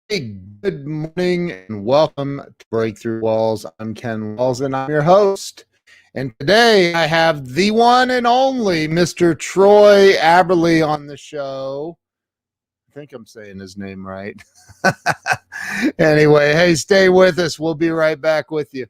Good morning and welcome to Breakthrough Walls. I'm Ken Walls and I'm your host. And today I have the one and only Mr. Troy Aberle on the show. I think I'm saying his name right. Anyway, hey, stay with us. We'll be right back with you.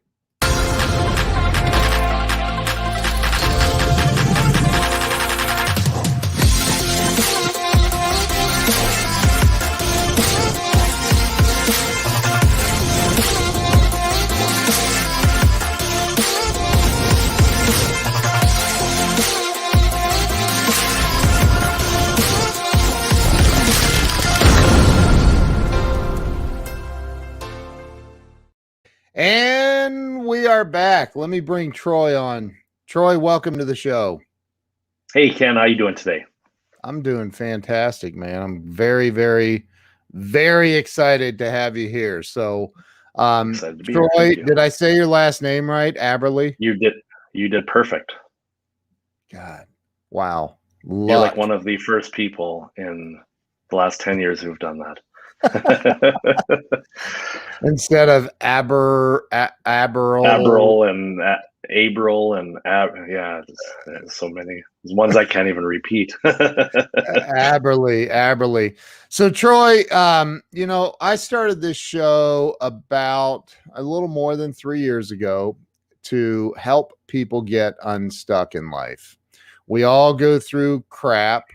And we are back. Let me bring Troy on. Troy, welcome to the show. Hey, Ken, how you doing today? I'm doing fantastic, man. I'm very, very, very excited to have you here. So, Troy, did I say your last name right? Aberle? You did perfect. God, wow. You're like one of the first people in the last 10 years who've done that. Instead of Aberle and Aberle and yeah, there's so many. There's ones I can't even repeat. Aberle. So Troy, I started this show about a little more than 3 years ago to help people get unstuck in life. We all go through crap,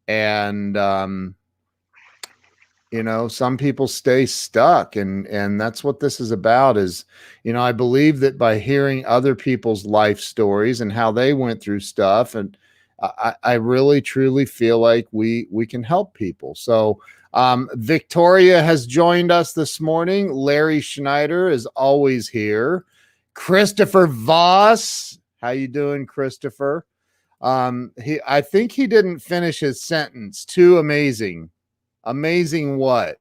and some people stay stuck, and that's what this is about. Is, I believe that by hearing other people's life stories and how they went through stuff, and I really truly feel like we can help people. So Victoria has joined us this morning. Larry Schneider is always here. Christopher Voss, how you doing, Christopher? I think he didn't finish his sentence. Too amazing. Amazing what?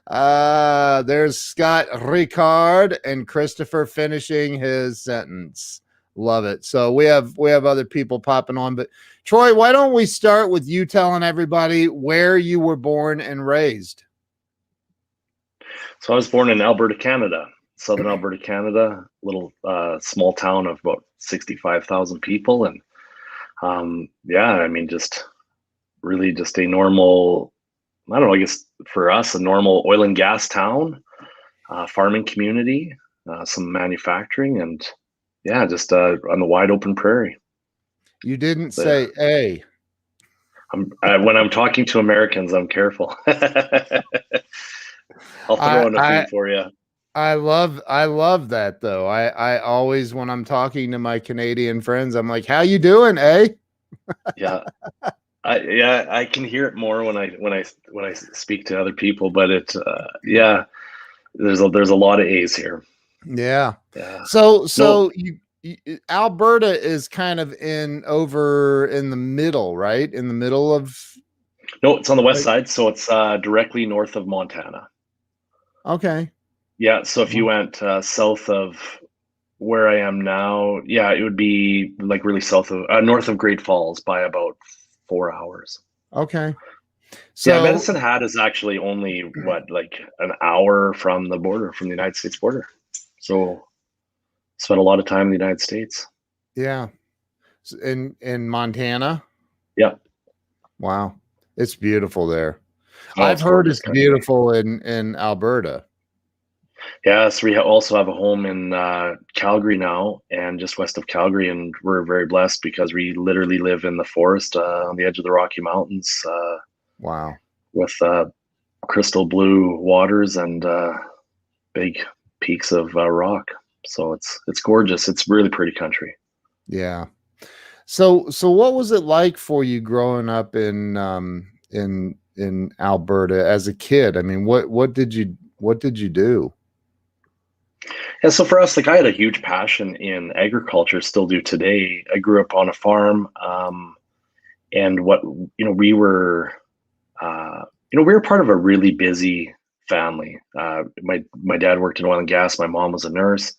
There's Scott Ricard and Christopher finishing his sentence. Love it. So we have other people popping on, but Troy, why don't we start with you telling everybody where you were born and raised? So I was born in Alberta, Canada, southern Alberta, Canada, little small town of about 65,000 people. And just really just a normal, I don't know, I guess for us, a normal oil and gas town, farming community, some manufacturing, and just on the wide open prairie. You didn't say A. When I'm talking to Americans, I'm careful. I'll throw in a few for you. I love that though. I always, when I'm talking to my Canadian friends, I'm like, "How you doing, eh?" Yeah. I can hear it more when I speak to other people, but it's there's a lot of A's here. Yeah. So Alberta is kind of over in the middle, right? In the middle of. No, it's on the west side, so it's directly north of Montana. Okay. Yeah, so if you went south of where I am now, it would be like really north of Great Falls by about 4 hours. Okay. So Medicine Hat is actually only like an hour from the border, from the United States border. So spent a lot of time in the United States. Yeah. In Montana? Yeah. Wow. It's beautiful there. I've heard it's beautiful in Alberta. Yeah, so we also have a home in Calgary now, and just west of Calgary, and we're very blessed because we literally live in the forest on the edge of the Rocky Mountains. Wow. With crystal blue waters and big peaks of rock. So it's gorgeous. It's really pretty country. Yeah. So what was it like for you growing up in Alberta as a kid? I mean, what did you do? Yeah, so for us, like, I had a huge passion in agriculture, still do today. I grew up on a farm, and we were part of a really busy family. My dad worked in oil and gas. My mom was a nurse,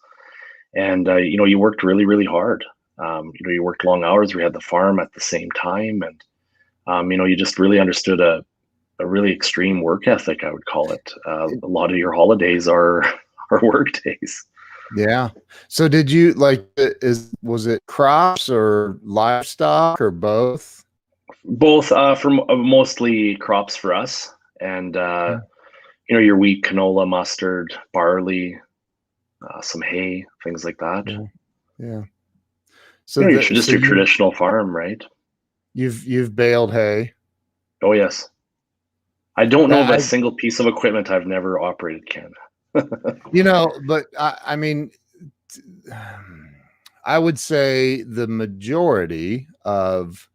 and you worked really, really hard. You worked long hours. We had the farm at the same time, and you just really understood a a really extreme work ethic, I would call it. A lot of your holidays are are work days. Yeah. So did you was it crops or livestock or both? Both mostly crops for us, and your wheat, canola, mustard, barley, some hay, things like that. Yeah. Yeah. You So know, so just your traditional farm, right? you've baled hay. Oh yes. I don't know of That a single piece of equipment I've never operated, Ken. but I mean, I would say the majority of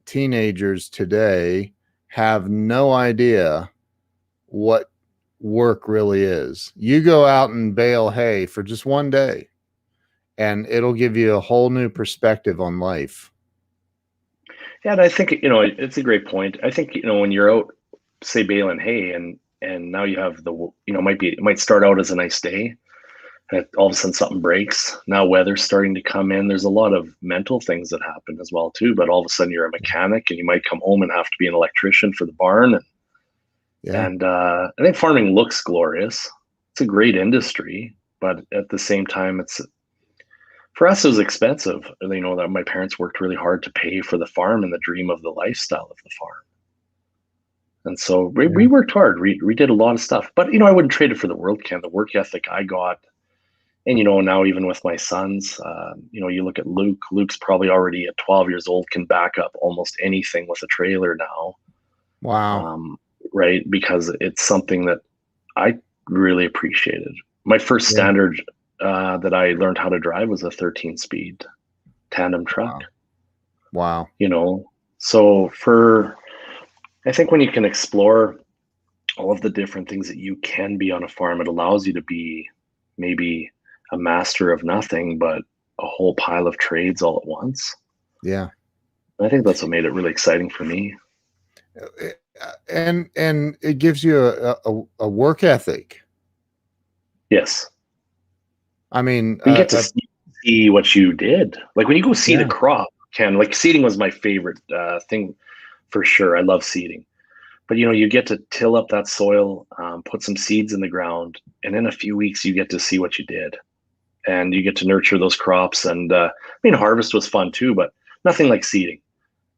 teenagers today have no idea what work really is. You go out and bale hay for just one day, and it'll give you a whole new perspective on life. Yeah, and I think it's a great point. I think when you're out, say baling hay, and now you have it might start out as a nice day, and all of a sudden something breaks. Now weather's starting to come in. There's a lot of mental things that happen as well too. But all of a sudden you're a mechanic, and you might come home and have to be an electrician for the barn. Yeah. And I think farming looks glorious. It's a great industry, but at the same time, for us, it was expensive. That my parents worked really hard to pay for the farm and the dream of the lifestyle of the farm. And so we Yeah. worked hard. We did a lot of stuff, but I wouldn't trade it for the world, Ken. The work ethic I got, and now even with my sons, you look at Luke. Luke's probably already at 12 years old can back up almost anything with a trailer now, Wow. right? Because it's something that I really appreciated. My first Yeah. standard that I learned how to drive was a 13-speed tandem truck. Wow. So I think when you can explore all of the different things that you can be on a farm, it allows you to be maybe a master of nothing, but a whole pile of trades all at once. Yeah. I think that's what made it really exciting for me. And it gives you a work ethic. Yes. I mean, You get to see what you did. Like when you go seed yeah. a crop, Ken, like seeding was my favorite thing for sure. I love seeding. But you get to till up that soil, put some seeds in the ground, and in a few weeks you get to see what you did, and you get to nurture those crops. And harvest was fun too, but nothing like seeding.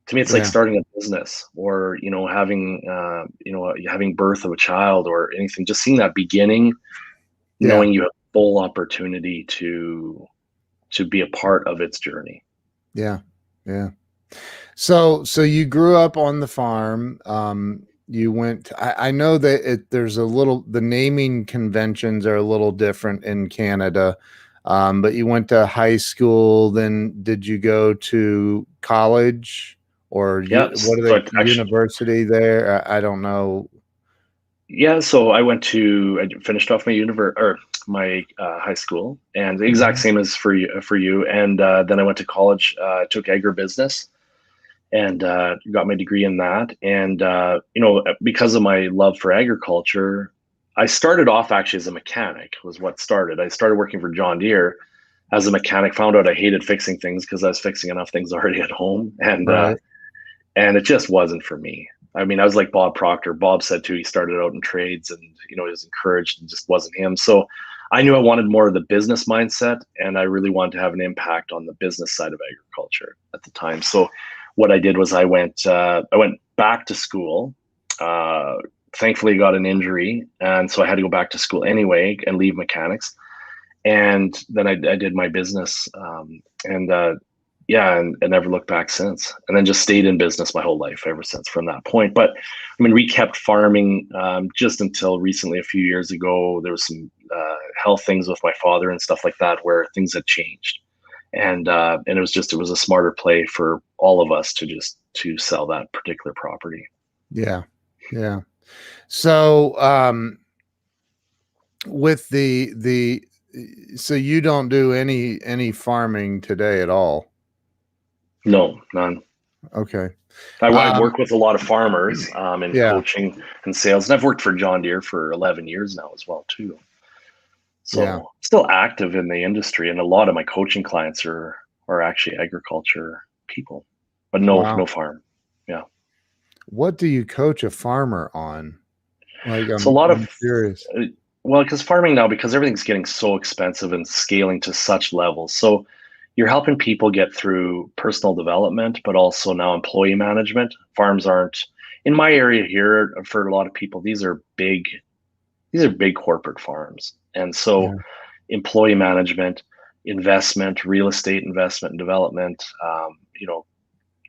To me, it's like Yeah. starting a business, or having birth of a child, or anything. Just seeing that beginning, Yeah. knowing you have full opportunity to be a part of its journey. Yeah. Yeah. So you grew up on the farm. You went, I know that there's the naming conventions are a little different in Canada. But you went to high school, then did you go to college or Yeah. what are So they, university there? I don't know. yeah, so I finished off my high school, and the exact Mhm. same as for you. And then I went to college, took agribusiness, and got my degree in that. And because of my love for agriculture, I started off actually as a mechanic. Was what started. I started working for John Deere as a mechanic. Found out I hated fixing things because I was fixing enough things already at home, Right. and it just wasn't for me. I mean, I was like Bob Proctor. Bob said too, he started out in trades, and he was encouraged, and just wasn't him. So I knew I wanted more of the business mindset, and I really wanted to have an impact on the business side of agriculture at the time. So what I did was I went back to school. Thankfully, got an injury, and so I had to go back to school anyway and leave mechanics. And then I did my business, and yeah, and never looked back since. And then just stayed in business my whole life ever since from that point. But I mean, we kept farming just until recently. A few years ago, there was some health things with my father and stuff like that, where things had changed, and it was a smarter play for all of us to sell that particular property. Yeah. Yeah. So, with so you don't do any farming today at all. No, none. Okay. I work with a lot of farmers in Yeah. coaching and sales, and I've worked for John Deere for 11 years now as well too. Yeah. So still active in the industry, and a lot of my coaching clients are actually agriculture people, but no Wow. farm. Yeah. what do you coach a farmer on? Like, So a lot I'm of, curious. uh, well, because farming now, because everything's getting so expensive and scaling to such levels. So you're helping people get through personal development, but also now employee management. Farms aren't in my area here for a lot of people. These are big corporate farms, and so Yeah. employee management, investment, real estate investment and development,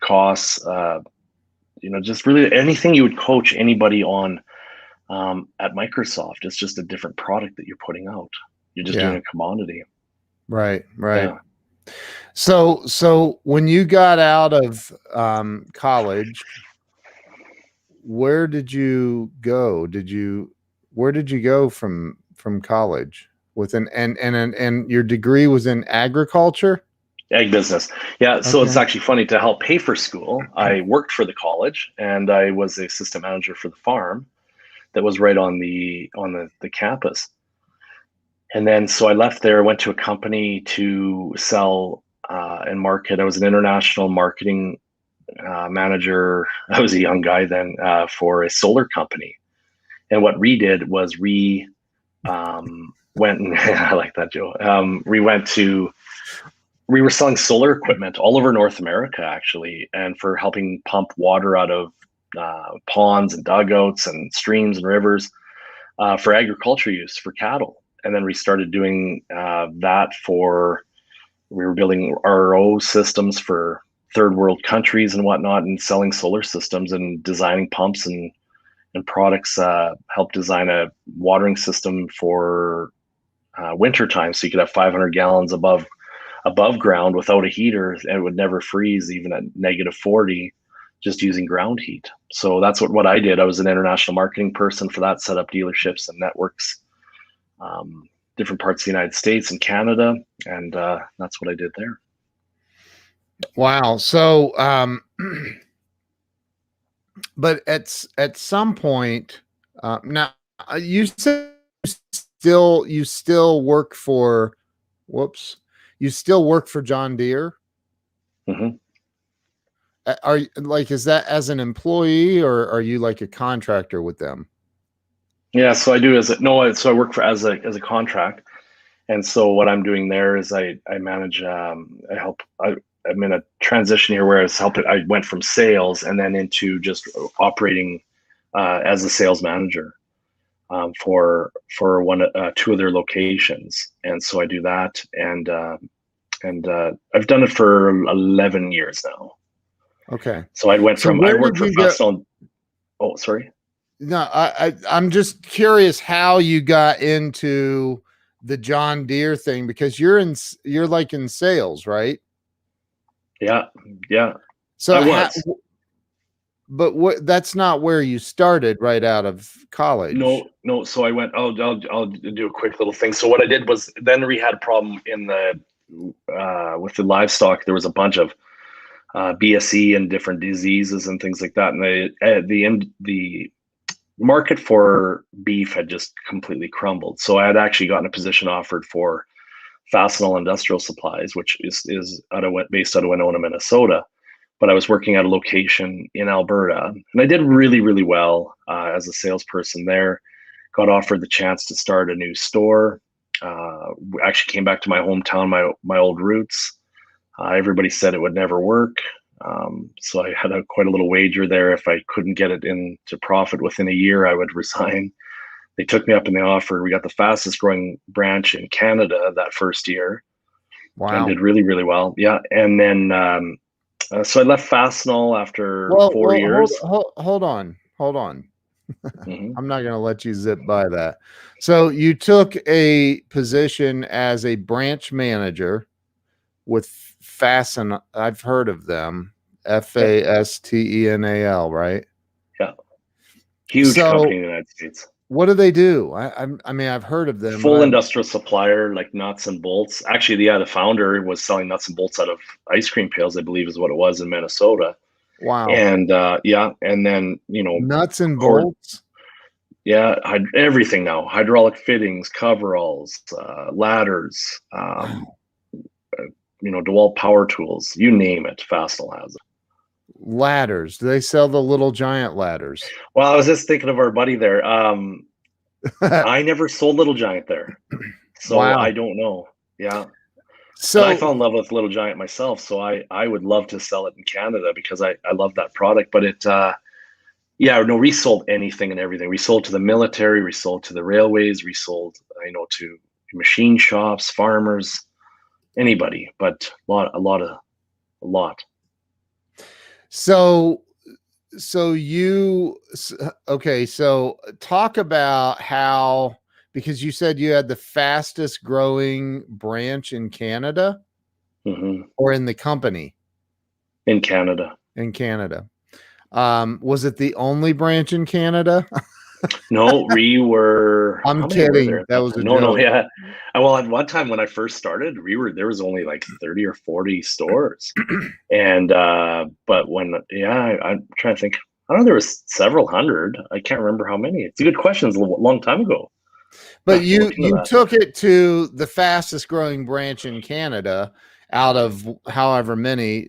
costs, just really anything you would coach anybody on at Microsoft. It's just a different product that you're putting out. You're just doing Yeah. a commodity. Right. Right. Yeah. So when you got out of college, where did you go? Where did you go from college? With and your degree was in agriculture? Ag business. Yeah. So it's Okay. actually funny, to help pay for school, I worked for the college and I was the assistant manager for the farm that was right on the campus. And then so I left there, went to a company to sell and market. I was an international marketing manager. I was a young guy then for a solar company. And what we did was went and I like that, Joe. We were selling solar equipment all over North America, actually, and for helping pump water out of ponds and dugouts and streams and rivers for agriculture use for cattle. And then we started doing that we were building RO systems for third world countries and whatnot, and selling solar systems and designing pumps and products. Helped design a watering system for winter time, so you could have 500 gallons above ground without a heater, and it would never freeze even at -40, just using ground heat. So that's what I did. I was an international marketing person for that, set up dealerships and networks, different parts of the United States and Canada, and that's what I did there. Wow. So but at some point, now you said you still work for, whoops, you still work for John Deere. Hmm. Are you like, is that as an employee or are you like a contractor with them? Yeah, so I do so I work for as a contract, and so what I'm doing there is I manage, I'm in a transition here where I went from sales and then into just operating as a sales manager for two of their locations, and so I do that, and I've done it for 11 years now. Okay. So So I where worked did for you go? Fastenal. Oh, sorry. No, I'm just curious how you got into the John Deere thing, because you're like in sales, right? Yeah, yeah, I So was. but what, that's not where you started right out of college. No, no. So I went. I'll do a quick little thing. So what I did was, then we had a problem with the livestock. There was a bunch of BSE and different diseases and things like that, and the market for beef had just completely crumbled. So I had actually gotten a position offered for Fastenal Industrial Supplies, which is based out of Winona, Minnesota. But I was working at a location in Alberta, and I did really, really well as a salesperson there. Got offered the chance to start a new store. Actually came back to my hometown, my old roots. Everybody said it would never work. So I had quite a little wager there. If I couldn't get it into profit within a year, I would resign. They took me up in the offer. We got the fastest growing branch in Canada that first year and Wow. did really, really well. Yeah. And then, so I left Fastenal after Well, 4 years. hold on. Hmm. I'm not going to let you zip by that. So you took a position as a branch manager with Fasten. I've heard of them. Yeah. Fastenal, right? Yeah. Huge company So in the United States. what do they do? I mean, I've heard of them, but Full industrial supplier, like nuts and bolts. Actually, yeah, the founder was selling nuts and bolts out of ice cream pails, I believe is what it was in Minnesota. wow, And yeah, and then nuts and cord, bolts. yeah, everything now: hydraulic fittings, coveralls, ladders, Wow. DeWalt power tools, you name it. Fastenal has it. Ladders. Do they sell the little giant ladders? Well, I was just thinking of our buddy there. I never sold Little Giant there, so I Wow. don't know. Yeah, but I So fell in love with Little Giant myself, so I would love to sell it in Canada because I love that product. But yeah, no, we sold anything and everything. We sold to the military, we sold to the railways, we sold, to machine shops, farmers, anybody, but a lot. so okay, so talk about how, because you said you had the fastest growing branch in Canada Hmm. or in the company In Canada. in Canada. Was it the only branch in Canada? No, we were, I'm how many were there kidding. at That that was time? a No, joke. yeah. Well, at one time when I first started, there was only like 30 or 40 stores. And but I'm trying to think. I don't know, there was several hundred. I can't remember how many. It's a good question. It's a long time ago. I But have to look into you that. took it to the fastest growing branch in Canada out of however many,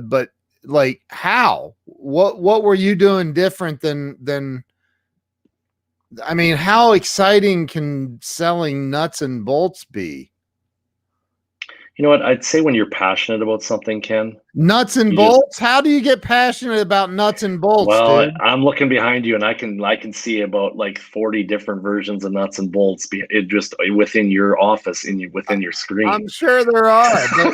but like how? What were you doing different than I mean, how exciting can selling nuts and bolts be? You know what? I'd say when you're passionate about something, Ken, Nuts and you just bolts? How do you get passionate about nuts and bolts, well, dude? I'm looking behind you, and I can see about like 40 different versions of nuts and bolts. It just within your office, within your I'm screen. sure there are, but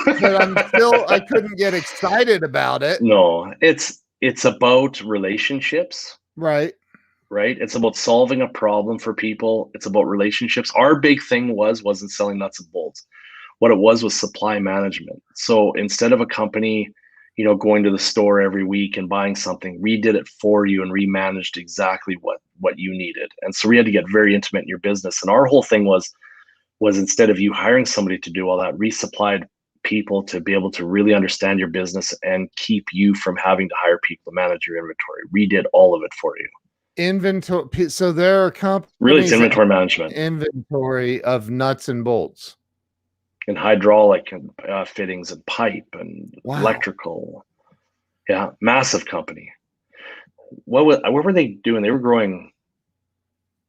I couldn't get excited about it. No, it's about relationships, Right. right? It's about solving a problem for people. It's about relationships. Our big thing wasn't selling nuts and bolts. What it was supply management. So instead of a company, going to the store every week and buying something, we did it for you and we managed exactly what you needed. And so we had to get very intimate in your business. And our whole thing was instead of you hiring somebody to do all that, we supplied people to be able to really understand your business and keep you from having to hire people to manage your inventory. We did all of it for you. Inventory. So there are Really, it's companies that inventory management have inventory of nuts and bolts. and hydraulic and fittings and pipe and Wow. electrical. Yeah, massive company. What were they doing? They were growing.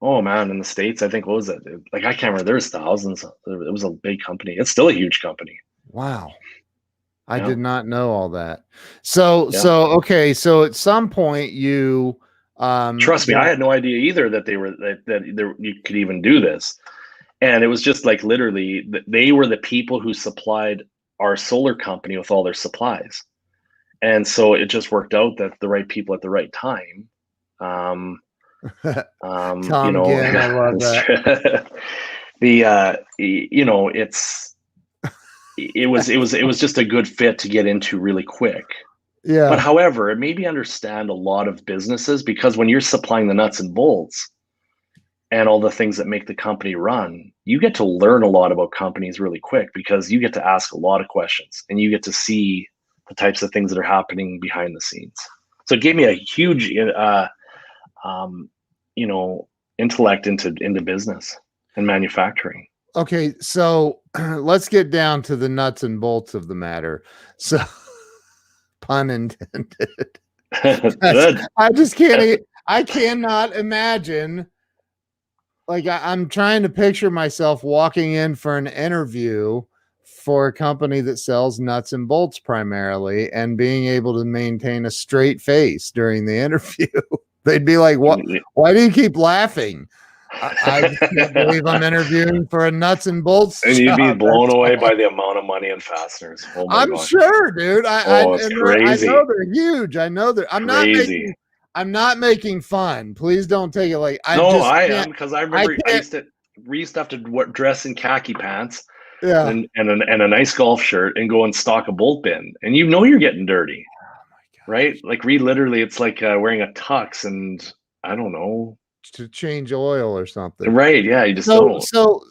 Oh man, in the States, I think, what was it? Like, I can't remember. There's thousands. It was a big company. It's still a huge company. Wow. I Yeah, did not know all that. So yeah. okay, so at some point you Trust me, I got had no idea either that you could even do this. And it was just like literally they were the people who supplied our solar company with all their supplies. And so it just worked out that the right people at the right time. Um, Tom Ginn, I love that. it was just a good fit to get into really quick. But Yeah. however, it made me understand a lot of businesses because when you're supplying the nuts and bolts and all the things that make the company run, you get to learn a lot about companies really quick because you get to ask a lot of questions and you get to see the types of things that are happening behind the scenes. So it gave me a huge, um, you know, intellect into business and manufacturing. Okay, so let's get down to the nuts and bolts of the matter. So pun intended. Good. I just can't I cannot imagine, like I'm trying to picture myself walking in for an interview for a company that sells nuts and bolts primarily and being able to maintain a straight face during the interview. They'd be like, "What? Why do you keep laughing?" I just can't believe I'm interviewing for a nuts and bolts And you'd be job. blown away by the amount of money in fasteners. Oh my I'm gosh. sure, dude. Oh, it's I crazy. know they're huge. I know that Crazy. I'm not making fun. Please don't take it like I No, just I can't. am because I I remember can't. we used to have to dress in khaki pants Yeah. and a nice golf shirt and go and stock a bolt bin. And you're getting dirty, Oh my right? gosh. Like literally, it's like wearing a tux and I don't know. To change oil or something. Right. Yeah. You just So don't.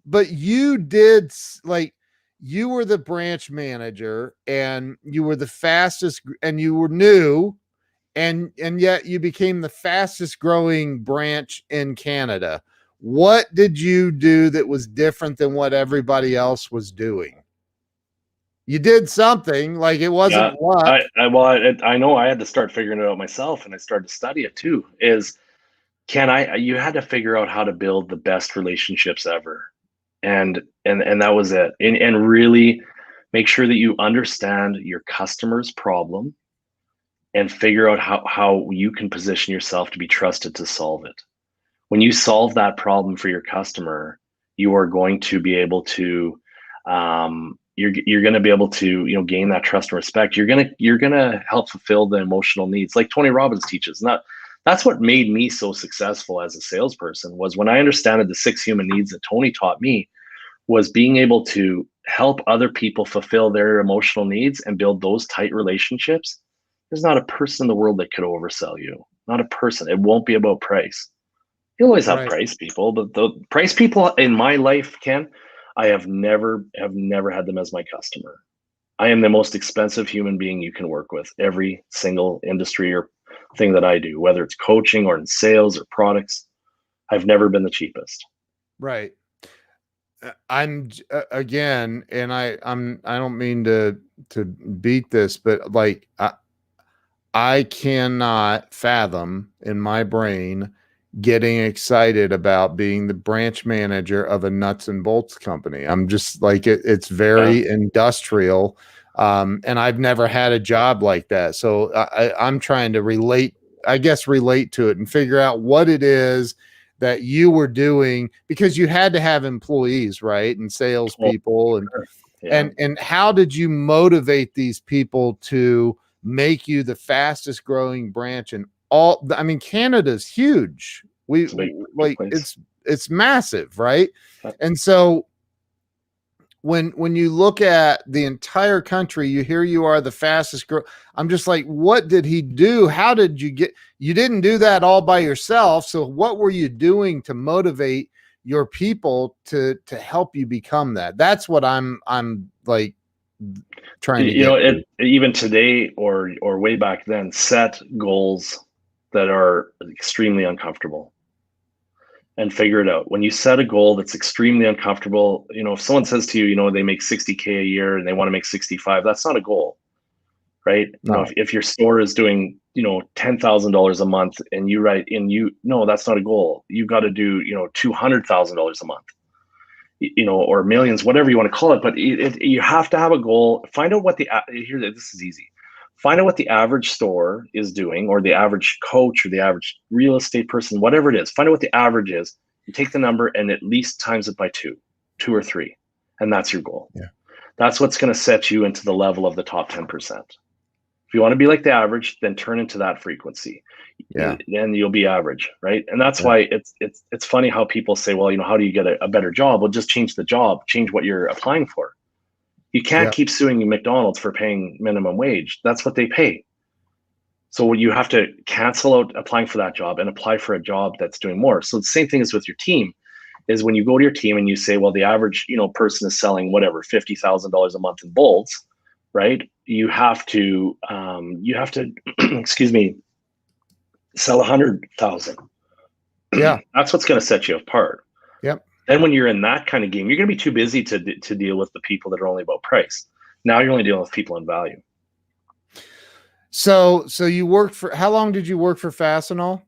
but you did like you were the branch manager and you were the fastest and you were new and yet you became the fastest growing branch in Canada. What did you do that was different than what everybody else was doing? you did something. Like it Yeah, wasn't luck. I know I had to start figuring it out myself, and I started to study it too. You had to figure out how to build the best relationships ever, and that was it. And really make sure that you understand your customer's problem and figure out how you can position yourself to be trusted to solve it. When you solve that problem for your customer, you are going to be able to you're going to be able to gain that trust and respect. You're going to help fulfill the emotional needs, like Tony Robbins teaches. And that's what made me so successful as a salesperson, was when I understood the 6 human needs that Tony taught me, was being able to help other people fulfill their emotional needs and build those tight relationships. There's not a person in the world that could oversell you. Not a person. It won't be about price. You'll always have Right. price people, but the price people in my life, Ken, I have never had them as my customer. I am the most expensive human being you can work with. Every single industry or thing that I do, whether it's coaching or in sales or products, I've never been the cheapest. Right. Again, and I don't mean to beat this, but like I cannot fathom in my brain getting excited about being the branch manager of a nuts and bolts company. I'm just like it's Yeah, very industrial, and I've never had a job like that. So I'm trying to relate to it and figure out what it is that you were doing, because you had to have employees, right, and well, salespeople, and sure. Yeah. and how did you motivate these people to make you the fastest growing branch in all? I mean, Canada's huge. It's a big Like place. it's massive, right? Yeah. And so when you look at the entire country, you hear you are the fastest grow. I'm just like, what did he do? How did you get? You didn't do that all by yourself. So what were you doing to motivate your people to help you become that? That's what I'm like trying to You get know, to. even today or way back then, set goals that are extremely uncomfortable and figure it out. When you set a goal that's extremely uncomfortable, if someone says to you, they make 60K a year and they want to make 65, that's not a goal, right? No. If your store is doing, $10,000 a month and you write in, no, that's not a goal. You've got to do, $200,000 a month, or millions, whatever you want to call it. But you have to have a goal. Find out what this is easy. Find out what the average store is doing, or the average coach, or the average real estate person, whatever it is. Find out what the average is. You take the number and at least times it by two or three, and that's your goal. Yeah. That's what's going to set you into the level of the top 10%. If you want to be like the average, then turn into that frequency. Yeah. Then you'll be average, right? And that's Yeah. why it's funny how people say, well, how do you get a better job? Well, just change the job, change what you're applying for. You can't Yeah. keep suing McDonald's for paying minimum wage. That's what they pay. So you have to cancel out applying for that job and apply for a job that's doing more. So the same thing is with your team, is when you go to your team and you say, well, the average person is selling whatever $50,000 a month in bolts, right? You have to excuse me, sell 100,000. Yeah. That's what's going to set you apart. Yep. Then when you're in that kind of game, you're going to be too busy to deal with the people that are only about price. Now you're only dealing with people in value. So you worked for, how long did you work for Fastenal?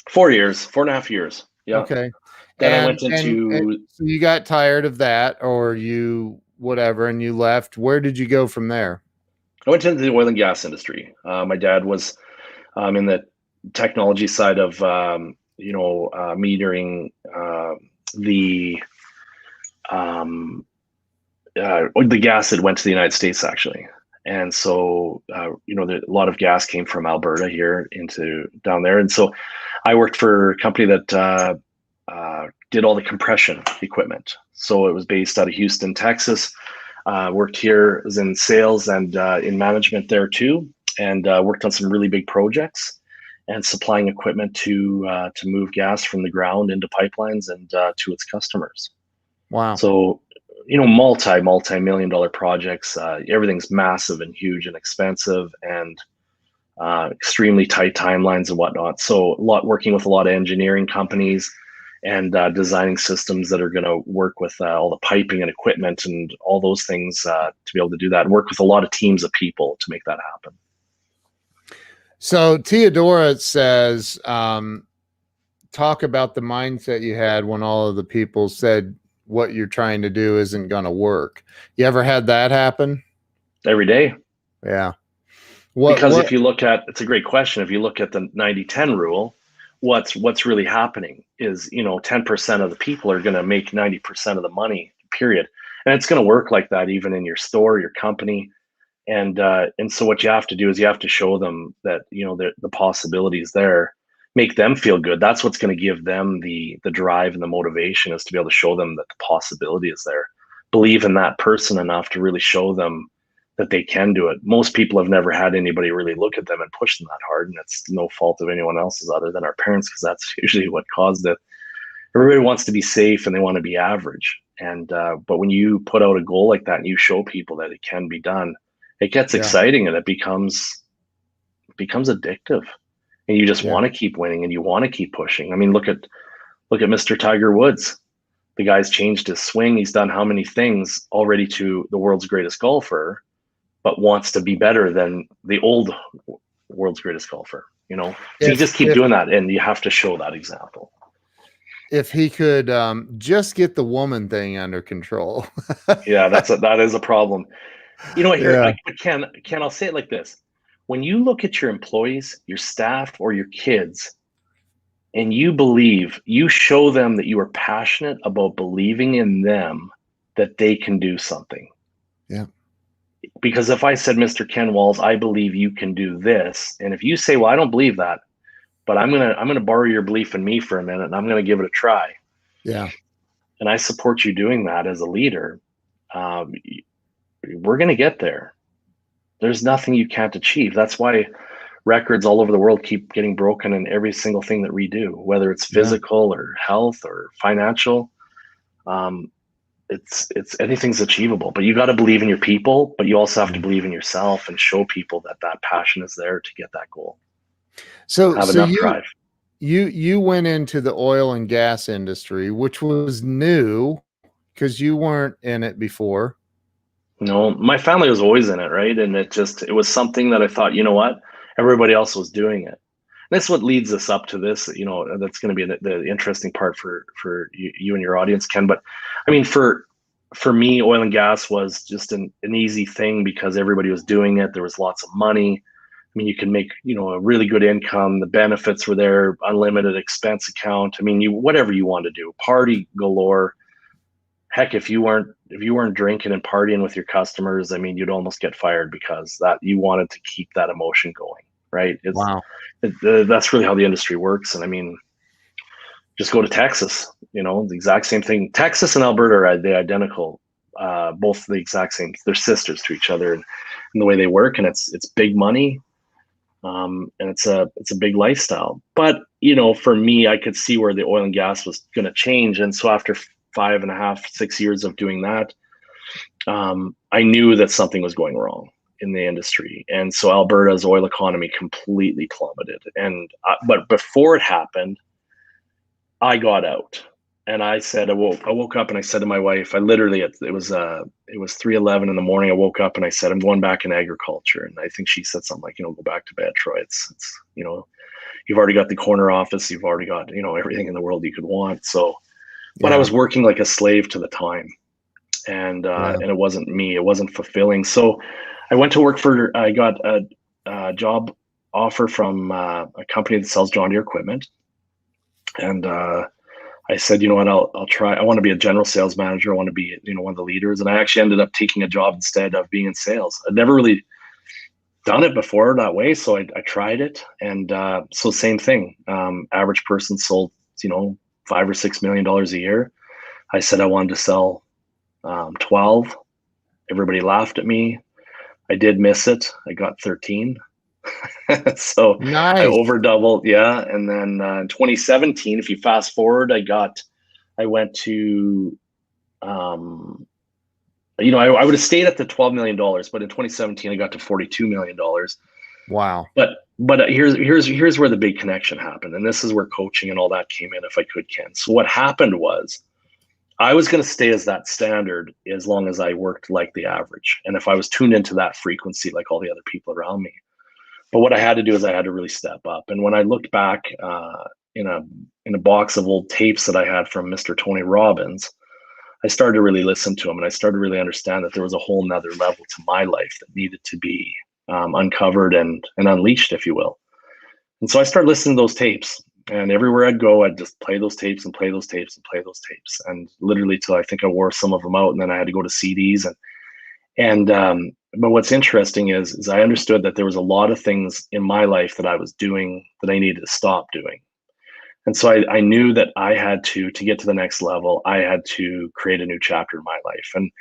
4 years, 4.5 years. Yeah. Okay. Then I And went into. so you got tired of that, or you whatever, and you left. Where did you go from there? I went into the oil and gas industry. My dad was in the technology side of metering, the gas that went to the United States, actually. And so a lot of gas came from Alberta here into down there. And so I worked for a company that did all the compression equipment. So it was based out of Houston, Texas. Worked here, was in sales and in management there too, and worked on some really big projects and supplying equipment to move gas from the ground into pipelines and to its customers. Wow. So multi-million dollar projects. Everything's massive and huge and expensive, and extremely tight timelines and whatnot. So working with a lot of engineering companies and designing systems that are going to work with all the piping and equipment and all those things to be able to do that, and work with a lot of teams of people to make that happen. So Theodora says, talk about the mindset you had when all of the people said what you're trying to do isn't going to work. You ever had that happen? Every day. Yeah. Because if you look at, it's a great question. If you look at the 90-10 rule, what's really happening is, 10% of the people are going to make 90% of the money, period. And it's going to work like that even in your store, your company. And so what you have to do is you have to show them that, the possibilities there, make them feel good. That's what's going to give them the drive and the motivation, is to be able to show them that the possibility is there. Believe in that person enough to really show them that they can do it. Most people have never had anybody really look at them and push them that hard, and it's no fault of anyone else's other than our parents, because that's usually what caused it. Everybody wants to be safe and they want to be average. And but when you put out a goal like that and you show people that it can be done, it gets exciting, and it becomes addictive, and you just want to keep winning and you want to keep pushing. I mean, look at Mr. Tiger Woods. The guy's changed his swing. He's done how many things already to the world's greatest golfer, but wants to be better than the old world's greatest golfer, So you just keep doing that, and you have to show that example. If he could just get the woman thing under control. Yeah, that is a problem. Ken, I'll say it like this. When you look at your employees, your staff, or your kids, and you show them that you are passionate about believing in them, that they can do something. Yeah. Because if I said, Mr. Ken Walls, I believe you can do this, and if you say, well, I don't believe that, but I'm gonna borrow your belief in me for a minute, and I'm gonna give it a try. Yeah. And I support you doing that as a leader. We're gonna get there. There's nothing you can't achieve. That's why records all over the world keep getting broken in every single thing that we do, whether it's physical or health or financial. It's anything's achievable, but you got to believe in your people, but you also have to believe in yourself and show people that passion is there to get that goal. So have enough drive. You went into the oil and gas industry, which was new because you weren't in it before. No, my family was always in it, right? And it was something that I thought, you know what, everybody else was doing it. And that's what leads us up to this. That's going to be the interesting part for you and your audience, Ken. But I mean, for me, oil and gas was just an easy thing because everybody was doing it. There was lots of money. I mean, you can make, a really good income. The benefits were there, unlimited expense account. I mean, whatever you want to do, party galore. Heck, if you weren't drinking and partying with your customers, I mean, you'd almost get fired because that you wanted to keep that emotion going, right? Wow. That's really how the industry works. And I mean, just go to Texas, the exact same thing. Texas and Alberta are the identical, both the exact same. They're sisters to each other in the way they work, and it's big money. And it's a big lifestyle. But, for me, I could see where the oil and gas was going to change. And so after 5.5, 6 years of doing that, I knew that something was going wrong in the industry. And so Alberta's oil economy completely plummeted. And but before it happened, I got out. And I said, I woke up and I said to my wife, it was 3:11 in the morning. I woke up and I said, I'm going back in agriculture. And I think she said something like, go back to bed, Troy. It's you've already got the corner office. You've already got, everything in the world you could want. So, but I was working like a slave to the time, and it wasn't me. It wasn't fulfilling. So I went to work I got a job offer from a company that sells John Deere equipment. And, I said, you know what, I'll try. I want to be a general sales manager. I want to be, one of the leaders. And I actually ended up taking a job instead of being in sales. I'd never really done it before that way. So I tried it. And so same thing. Average person sold, $5 or $6 million a year. I said I wanted to sell 12. Everybody laughed at me. I did miss it. I got 13. So nice. I over doubled. Yeah. And then in 2017, if you fast forward, I went to, I would have stayed at the $12 million, but in 2017, I got to $42 million. Wow. But But here's where the big connection happened, and this is where coaching and all that came in. If I could, Ken. So what happened was, I was going to stay as that standard as long as I worked like the average, and if I was tuned into that frequency like all the other people around me. But what I had to do is I had to really step up. And when I looked back in a box of old tapes that I had from Mr. Tony Robbins, I started to really listen to him, and I started to really understand that there was a whole nother level to my life that needed to be uncovered and unleashed, if you will. And so I started listening to those tapes, and everywhere I'd go, I'd just play those tapes and play those tapes and play those tapes, and literally till I think I wore some of them out, and then I had to go to CDs. But what's interesting is I understood that there was a lot of things in my life that I was doing that I needed to stop doing. And so I knew that I had to get to the next level, I had to create a new chapter in my life. And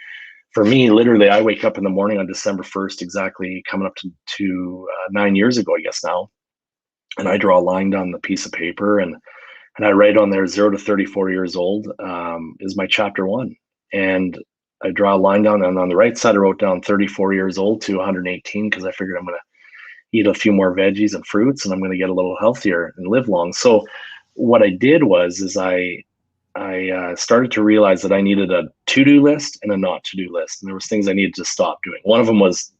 for me, literally, I wake up in the morning on December 1st, exactly coming up to 9 years ago, I guess now, and I draw a line down the piece of paper, and I write on there 0 to 34 years old is my chapter 1. And I draw a line down, and on the right side, I wrote down 34 years old to 118 because I figured I'm going to eat a few more veggies and fruits, and I'm going to get a little healthier and live long. So what I did was I started to realize that I needed a to-do list and a not to-do list, and there was things I needed to stop doing. One of them was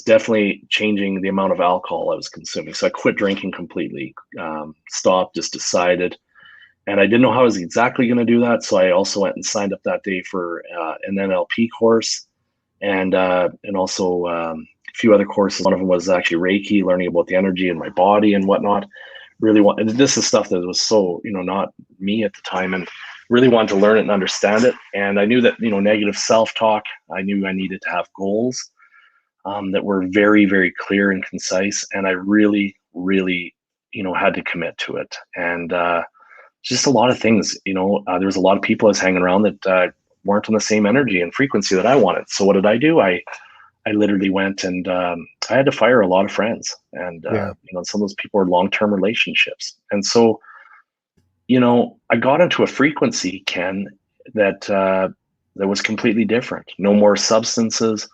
definitely changing the amount of alcohol I was consuming. So I quit drinking completely, stopped, just decided. And I didn't know how I was exactly going to do that. So I also went and signed up that day for an NLP course, and also a few other courses. One of them was actually Reiki, learning about the energy in my body and whatnot. And this is stuff that was so, not me at the time, and really wanted to learn it and understand it. And I knew that, negative self-talk, I knew I needed to have goals that were very, very clear and concise. And I really, really, had to commit to it. And just a lot of things, there was a lot of people I was hanging around that weren't on the same energy and frequency that I wanted. So what did I do? I literally went and I had to fire a lot of friends, and some of those people were long-term relationships. And so, I got into a frequency, Ken, that was completely different. No more substances,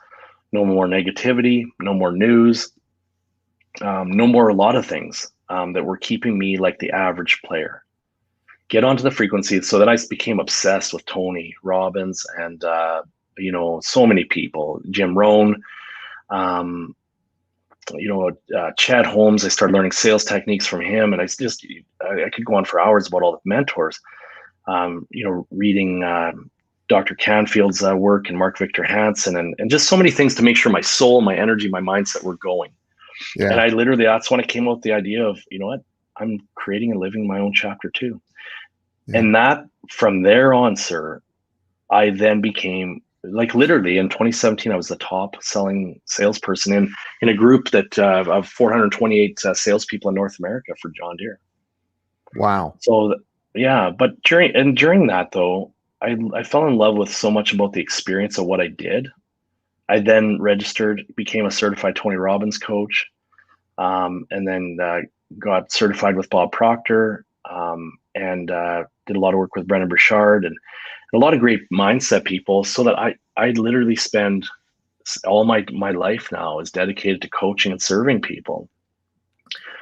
no more negativity, no more news, no more a lot of things that were keeping me like the average player. Get onto the frequency. So then I became obsessed with Tony Robbins and so many people, Jim Rohn, Chad Holmes. I started learning sales techniques from him, and I could go on for hours about all the mentors. Reading Dr. Canfield's work and Mark Victor Hansen, and just so many things to make sure my soul, my energy, my mindset were going. Yeah. And I literally, that's when I came up with the idea of, I'm creating and living my own chapter 2. Yeah. And that, from there on, sir, I then became, like, literally in 2017, I was the top selling salesperson in a group that of 428 salespeople in North America for John Deere. Wow. So yeah, but during that though, I fell in love with so much about the experience of what I did. I then registered, became a certified Tony Robbins coach, and then got certified with Bob Proctor, and did a lot of work with Brennan Burchard and a lot of great mindset people, so that I literally spend all my life now is dedicated to coaching and serving people.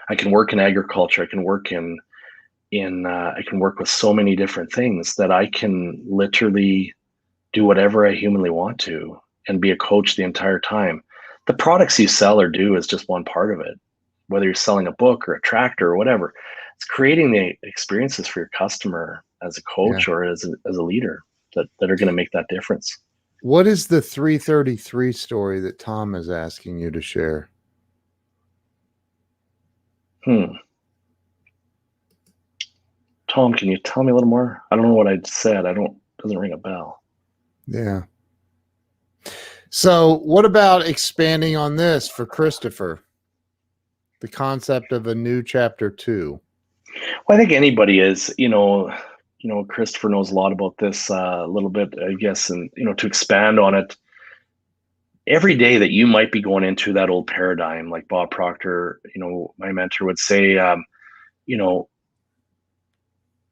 I can work in agriculture. I can work I can work with so many different things that I can literally do whatever I humanly want to and be a coach the entire time. The products you sell or do is just one part of it. Whether you're selling a book or a tractor or whatever, it's creating the experiences for your customer as a coach or as a leader that are going to make that difference. What is the 333 story that Tom is asking you to share? Tom, can you tell me a little more? I don't know what I said. Doesn't ring a bell. Yeah. So what about expanding on this for Christopher? The concept of a new chapter 2. Well, I think anybody is, Christopher knows a lot about this a little bit, I guess, and, to expand on it, every day that you might be going into that old paradigm, like Bob Proctor, my mentor would say,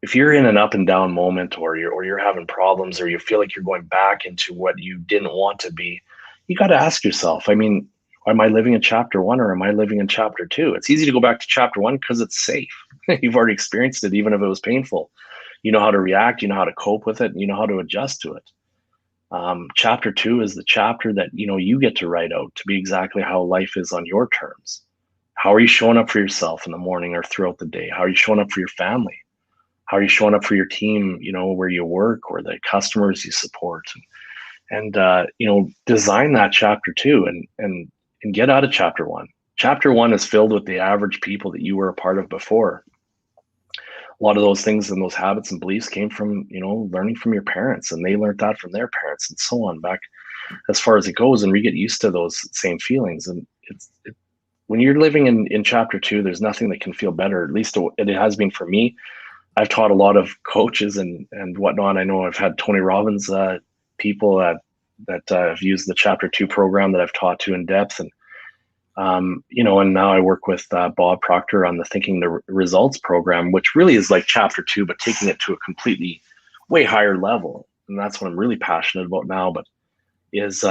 if you're in an up and down moment, or you're having problems, or you feel like you're going back into what you didn't want to be, you got to ask yourself, Am I living in chapter 1 or am I living in chapter 2? It's easy to go back to chapter 1 because it's safe. You've already experienced it, even if it was painful. You know how to react, you know how to cope with it, and you know how to adjust to it. Chapter 2 is the chapter that you get to write out to be exactly how life is on your terms. How are you showing up for yourself in the morning or throughout the day? How are you showing up for your family? How are you showing up for your team, where you work or the customers you support? And design that chapter 2 and get out of chapter 1. Chapter 1 is filled with the average people that you were a part of before. A lot of those things and those habits and beliefs came from, learning from your parents, and they learned that from their parents and so on back as far as it goes. And we get used to those same feelings. And when you're living in chapter 2, there's nothing that can feel better. At least it has been for me. I've taught a lot of coaches and whatnot. I know I've had Tony Robbins people that have used the chapter 2 program that I've taught to in depth. And and now I work with Bob Proctor on the Thinking the Results program, which really is like chapter 2, but taking it to a completely way higher level. And that's what I'm really passionate about now, but is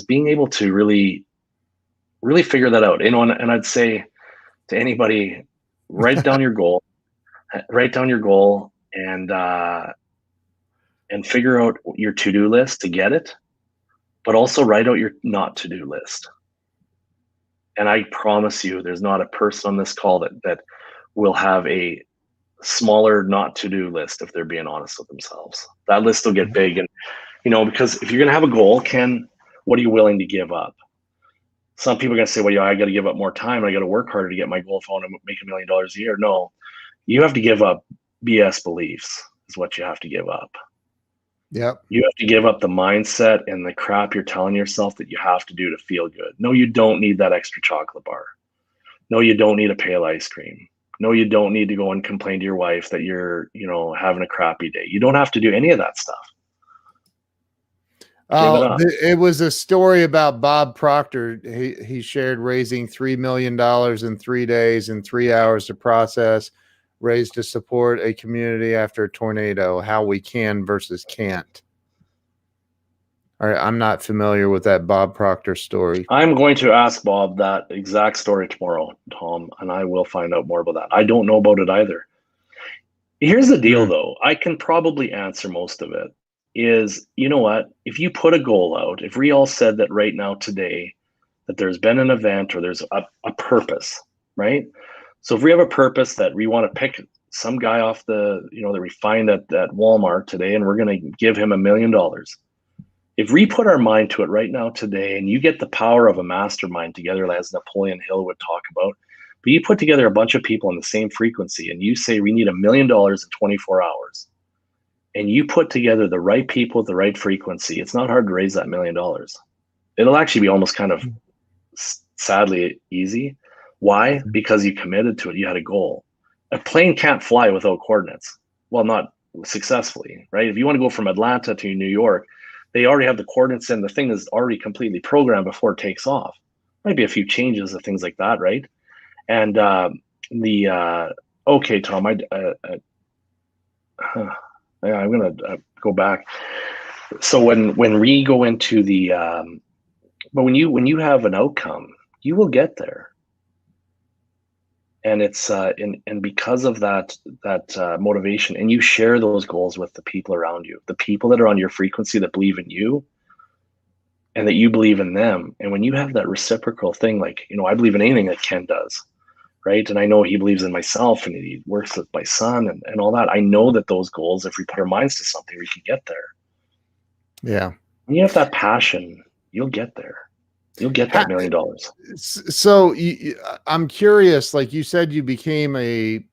being able to really, really figure that out. And I'd say to anybody, write down your goal and figure out your to-do list to get it, but also write out your not to-do list. And I promise you, there's not a person on this call that will have a smaller not to-do list if they're being honest with themselves. That list will get big. And, because if you're going to have a goal, Ken, what are you willing to give up? Some people are going to say, well, yeah, I got to give up more time. I got to work harder to get my goal if I want to make $1 million a year. No, you have to give up BS beliefs is what you have to give up. Yep. You have to give up the mindset and the crap you're telling yourself that you have to do to feel good. No, you don't need that extra chocolate bar. No, you don't need a pale ice cream. No, you don't need to go and complain to your wife that you're, having a crappy day. You don't have to do any of that stuff. Oh, it was a story about Bob Proctor. He shared raising $3 million in 3 days and 3 hours to process, raised to support a community after a tornado, how we can versus can't. All right, I'm not familiar with that Bob Proctor story. I'm going to ask Bob that exact story tomorrow, Tom, and I will find out more about that. I don't know about it either. Here's the deal, though. I can probably answer most of it. Is, you know what? If you put a goal out, if we all said that right now today, that there's been an event or there's a purpose, right? So if we have a purpose that we want to pick some guy off that we find at Walmart today, and we're going to give him $1 million. If we put our mind to it right now today, and you get the power of a mastermind together, as Napoleon Hill would talk about, but you put together a bunch of people on the same frequency, and you say we need $1 million in 24 hours, and you put together the right people with the right frequency, it's not hard to raise that $1 million. It'll actually be almost kind of sadly easy. Why? Because you committed to it. You had a goal. A plane can't fly without coordinates. Well, not successfully, right? If you want to go from Atlanta to New York, they already have the coordinates, and the thing is already completely programmed before it takes off. Might be a few changes and things like that, right? And okay, Tom, I'm gonna go back. So when we go into but when you have an outcome, you will get there. And it's and because of that motivation, and you share those goals with the people around you, the people that are on your frequency that believe in you, and that you believe in them. And when you have that reciprocal thing, like I believe in anything that Ken does, right? And I know he believes in myself, and he works with my son and all that. I know that those goals, if we put our minds to something, we can get there. Yeah. When you have that passion, you'll get there. You'll get that $1 million. So I'm curious, like you said, you became a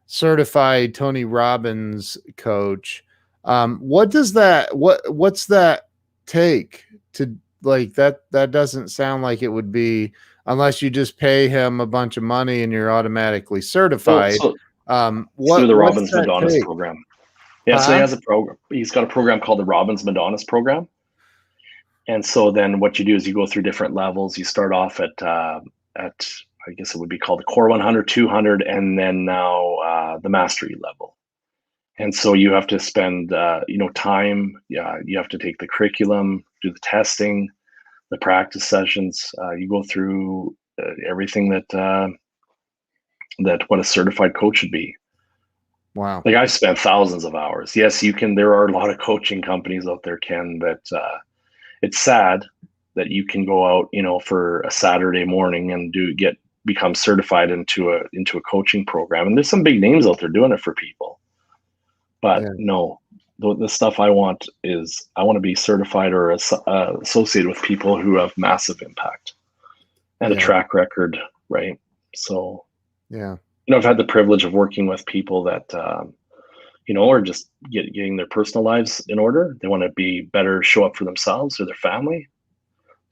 certified Tony Robbins coach. What's that take to, like, that doesn't sound like it would be, unless you just pay him a bunch of money and you're automatically certified. Through the Robbins Madonnas program. Yeah, so he has a program. He's got a program called the Robbins Madonnas program. And so then what you do is you go through different levels. You start off at I guess it would be called the Core 100, 200, and then now the Mastery level. And so you have to spend time. Yeah, you have to take the curriculum, do the testing, the practice sessions. You go through everything that what a certified coach should be. Wow. Like, I've spent thousands of hours. Yes, you can. There are a lot of coaching companies out there, Ken, that it's sad that you can go out, for a Saturday morning and become certified into a coaching program. And there's some big names out there doing it for people. But Yeah. no, the stuff I want to be certified or associated with people who have massive impact and a Yeah. track record, right? So, Yeah. I've had the privilege of working with people that, are just getting their personal lives in order. They want to be better, show up for themselves or their family.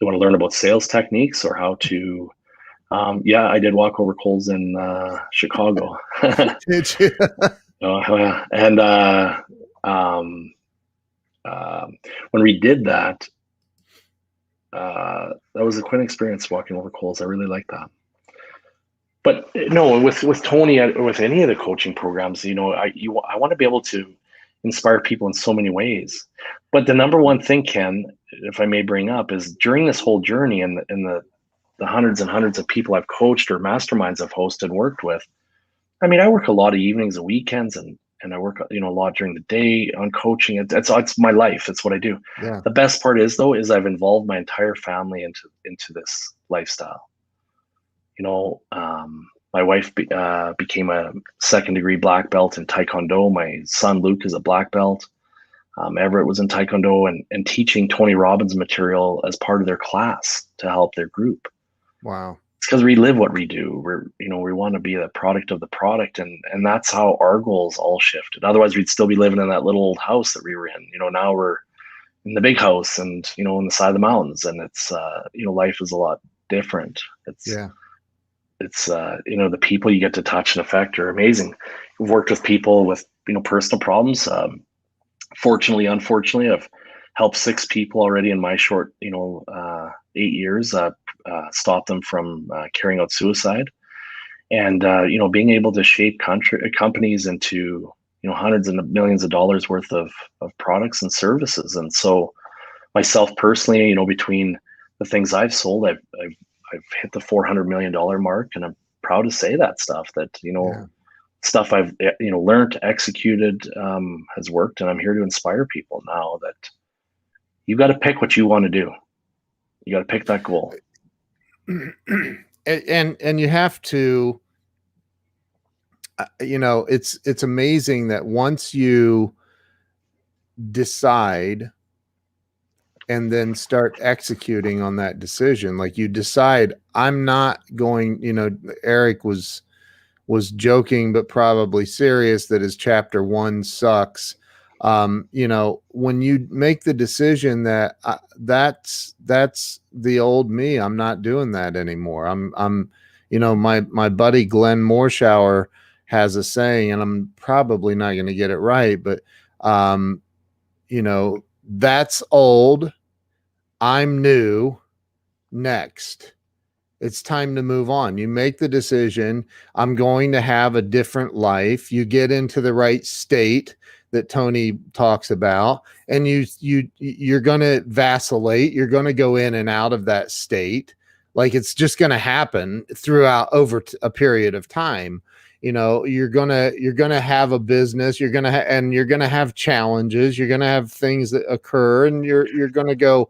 They want to learn about sales techniques or how to, I did walk over coals in Chicago. Did you? And when we did that, that was quite an experience walking over coals. I really liked that. But no, with Tony, with any of the coaching programs, I want to be able to inspire people in so many ways. But the number one thing, Ken, if I may bring up, is during this whole journey and the hundreds and hundreds of people I've coached or masterminds I've hosted, worked with. I mean, I work a lot of evenings and weekends, and I work, a lot during the day on coaching. It's my life. It's what I do. Yeah. The best part is, though, is I've involved my entire family into this lifestyle. My wife became a second-degree black belt in Taekwondo. My son Luke is a black belt. Everett was in Taekwondo and teaching Tony Robbins material as part of their class to help their group. Wow. It's because we live what we do. We want to be a product of the product, and that's how our goals all shifted. Otherwise, we'd still be living in that little old house that we were in. Now we're in the big house and on the side of the mountains, and it's life is a lot different. It's the people you get to touch and affect are amazing. We've worked with people with personal problems. Fortunately, unfortunately, I've helped 6 people already in my short 8 years. Stop them from carrying out suicide, and being able to shape companies into hundreds of millions of dollars worth of products and services. And so myself personally, between the things I've sold, I've hit the $400 million mark, and I'm proud to say that stuff stuff I've learned, executed, has worked, and I'm here to inspire people now that you got to pick what you want to do. You got to pick that goal. And you have to, it's amazing that once you decide and then start executing on that decision, like you decide, I'm not going, Eric was joking, but probably serious that his chapter 1 sucks. When you make the decision that that's the old me, I'm not doing that anymore. My buddy Glenn Morshower has a saying, and I'm probably not going to get it right, but that's old, I'm new, next. It's time to move on. You make the decision, I'm going to have a different life. You get into the right state that Tony talks about, and you're going to vacillate. You're going to go in and out of that state. Like, it's just going to happen throughout over a period of time. You're going to have a business, you're going to have challenges, you're going to have things that occur, and you're going to go,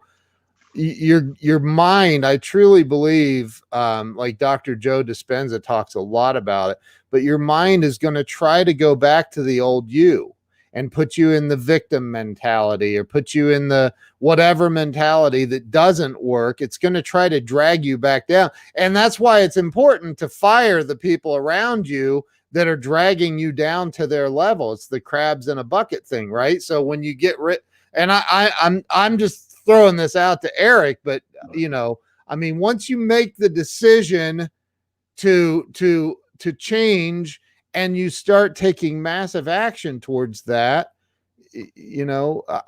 your mind, I truly believe, like Dr. Joe Dispenza talks a lot about it, but your mind is going to try to go back to the old you and put you in the victim mentality or put you in the whatever mentality that doesn't work. It's going to try to drag you back down. And that's why it's important to fire the people around you that are dragging you down to their level. It's the crabs in a bucket thing, right? So when you get rid, and I'm just throwing this out to Eric, but once you make the decision to change and you start taking massive action towards that,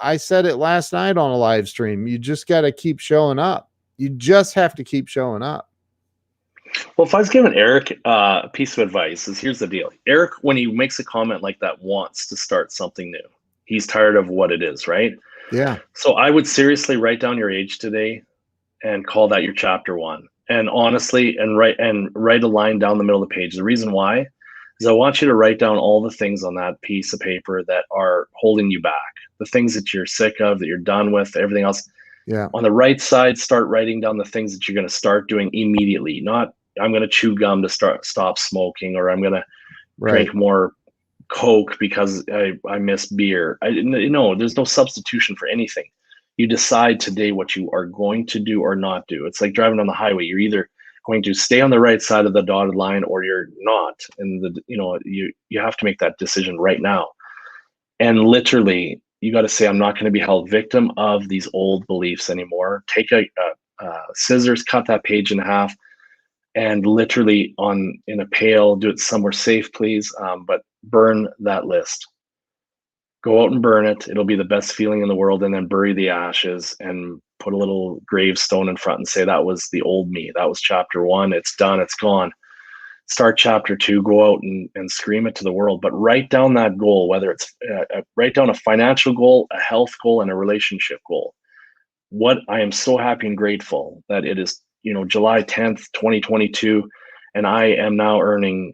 I said it last night on a live stream, you just got to keep showing up. You just have to keep showing up. Well, if I was giving Eric a piece of advice, here's the deal. Eric, when he makes a comment like that, wants to start something new. He's tired of what it is, right? Yeah. So I would seriously write down your age today and call that your chapter one. And honestly, and write a line down the middle of the page. The reason why is I want you to write down all the things on that piece of paper that are holding you back, the things that you're sick of, that you're done with, everything else. Yeah. On the right side, start writing down the things that you're going to start doing immediately. Not, I'm going to chew gum to stop smoking, or I'm going to drink more Coke because I miss beer. There's no substitution for anything. You decide today what you are going to do or not do. It's like driving on the highway. You're either going to stay on the right side of the dotted line or you're not. And you have to make that decision right now. And literally, you got to say, I'm not going to be held victim of these old beliefs anymore. Take a scissors, cut that page in half, and literally in a pail, do it somewhere safe, please. But burn that list. Go out and burn it. It'll be the best feeling in the world. And then bury the ashes and put a little gravestone in front and say, that was the old me. That was chapter one. It's done. It's gone. Start chapter two. Go out and scream it to the world. But write down that goal, whether it's write down a financial goal, a health goal, and a relationship goal. What I am so happy and grateful that it is, July 10th, 2022. And I am now earning,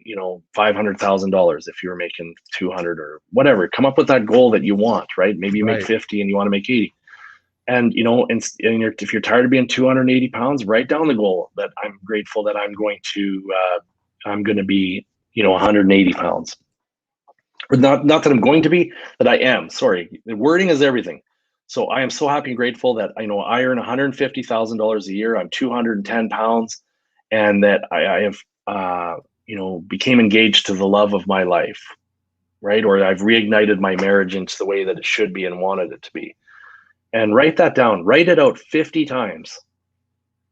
$500,000 if you were making 200 or whatever. Come up with that goal that you want, right? Maybe you make 50 and you want to make 80. And, if you're tired of being 280 pounds, write down the goal that I'm grateful that I'm going to be, 180 pounds. Or not that I'm going to be, that I am. Sorry. The wording is everything. So I am so happy and grateful that I earn $150,000 a year. I'm 210 pounds. And that I have, became engaged to the love of my life, right? Or I've reignited my marriage into the way that it should be and wanted it to be. And write that down. Write it out 50 times.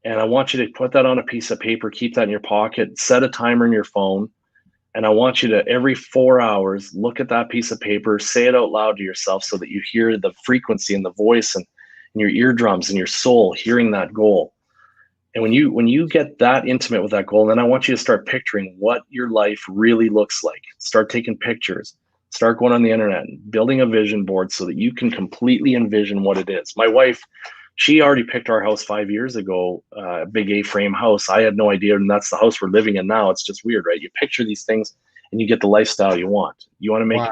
And I want you to put that on a piece of paper, keep that in your pocket, set a timer in your phone. And I want you to, every 4 hours, look at that piece of paper, say it out loud to yourself so that you hear the frequency and the voice and your eardrums and your soul hearing that goal. And when you get that intimate with that goal, then I want you to start picturing what your life really looks like. Start taking pictures, start going on the internet and building a vision board so that you can completely envision what it is. My wife, she already picked our house 5 years ago, a big A-frame house. I had no idea, and that's the house we're living in now. It's just weird, right? You picture these things and you get the lifestyle you want. You want to make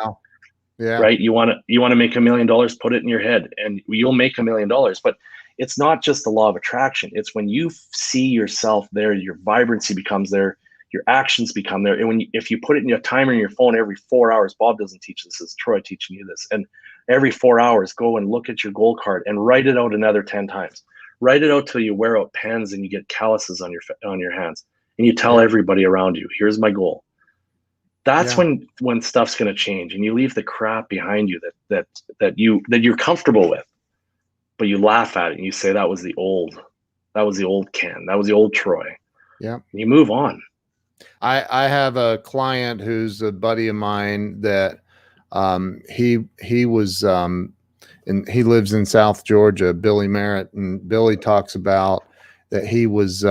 right? You want to make $1 million, put it in your head and you'll make $1 million. But it's not just the law of attraction. It's when you see yourself there, your vibrancy becomes there, your actions become there. And if you put it in a timer in your phone every 4 hours, Bob doesn't teach this, it's Troy teaching you this. And every 4 hours, go and look at your goal card and write it out another 10 times. Write it out till you wear out pens and you get calluses on your hands. And you tell everybody around you, here's my goal. That's when stuff's going to change and you leave the crap behind you that you're comfortable with. But you laugh at it and you say, that was the old Ken. That was the old Troy. Yeah. And you move on. I have a client who's a buddy of mine that he was and he lives in South Georgia, Billy Merritt, and Billy talks about that he was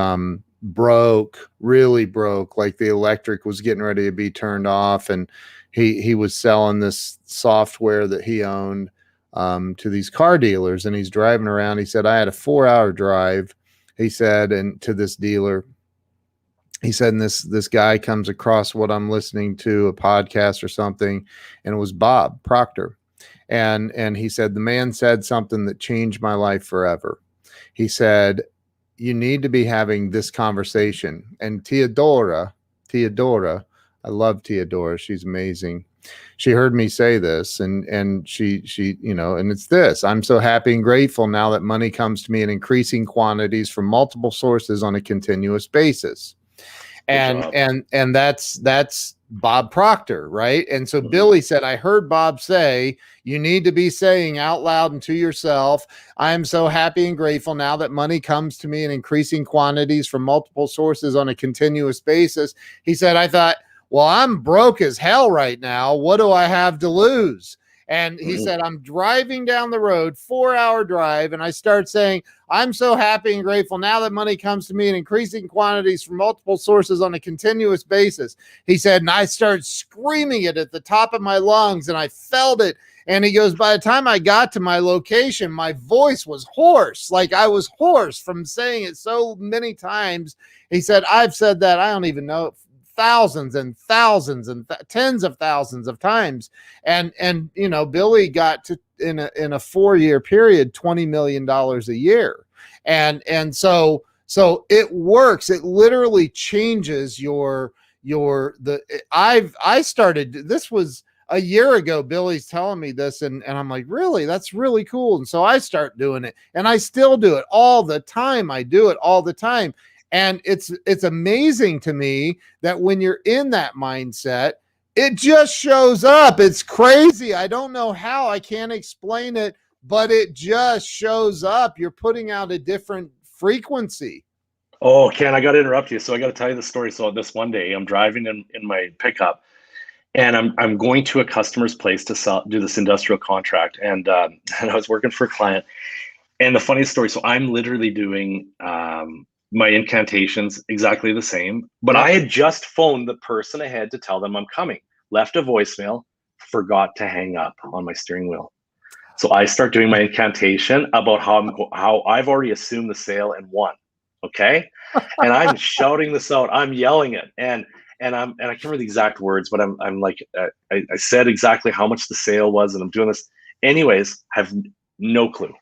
broke, really broke, like the electric was getting ready to be turned off, and he was selling this software that he owned to these car dealers, and he's driving around. He said, I had a 4-hour drive, he said, and to this dealer, he said, and this guy comes across what I'm listening to, a podcast or something, and it was Bob Proctor. And he said, the man said something that changed my life forever. He said, you need to be having this conversation. And Teodora, I love Teodora. She's amazing. She heard me say this and she, and it's this: I'm so happy and grateful now that money comes to me in increasing quantities from multiple sources on a continuous basis. And that's Bob Proctor, right? And so Billy said, I heard Bob say, you need to be saying out loud and to yourself, I am so happy and grateful now that money comes to me in increasing quantities from multiple sources on a continuous basis. He said, I thought, well, I'm broke as hell right now. What do I have to lose? And he said, I'm driving down the road, 4-hour drive, and I start saying, I'm so happy and grateful now that money comes to me in increasing quantities from multiple sources on a continuous basis. He said, and I started screaming it at the top of my lungs, and I felt it, And he goes, by the time I got to my location, my voice was hoarse. Like I was hoarse from saying it so many times. He said, I've said that, I don't even know, thousands and thousands and tens of thousands of times. And, Billy got to, in a 4-year period, $20 million a year. And so it works. It literally changes I started, this was a year ago, Billy's telling me this, and I'm like, really? That's really cool. And so I start doing it, and I still do it all the time. I do it all the time. And it's amazing to me that when you're in that mindset, it just shows up. It's crazy. I don't know how, I can't explain it, but it just shows up. You're putting out a different frequency. Oh, Ken, I got to interrupt you. So I got to tell you the story. So this one day I'm driving in my pickup, and I'm going to a customer's place to do this industrial contract. And I was working for a client. And the funniest story, so I'm literally doing my incantations exactly the same, but I had just phoned the person ahead to tell them I'm coming, left a voicemail, forgot to hang up on my steering wheel. So I start doing my incantation about how I've already assumed the sale and won. Okay. And I'm shouting this out. I'm yelling it. And I can't remember the exact words, but I'm like, I said exactly how much the sale was, and I'm doing this. Anyways, have no clue.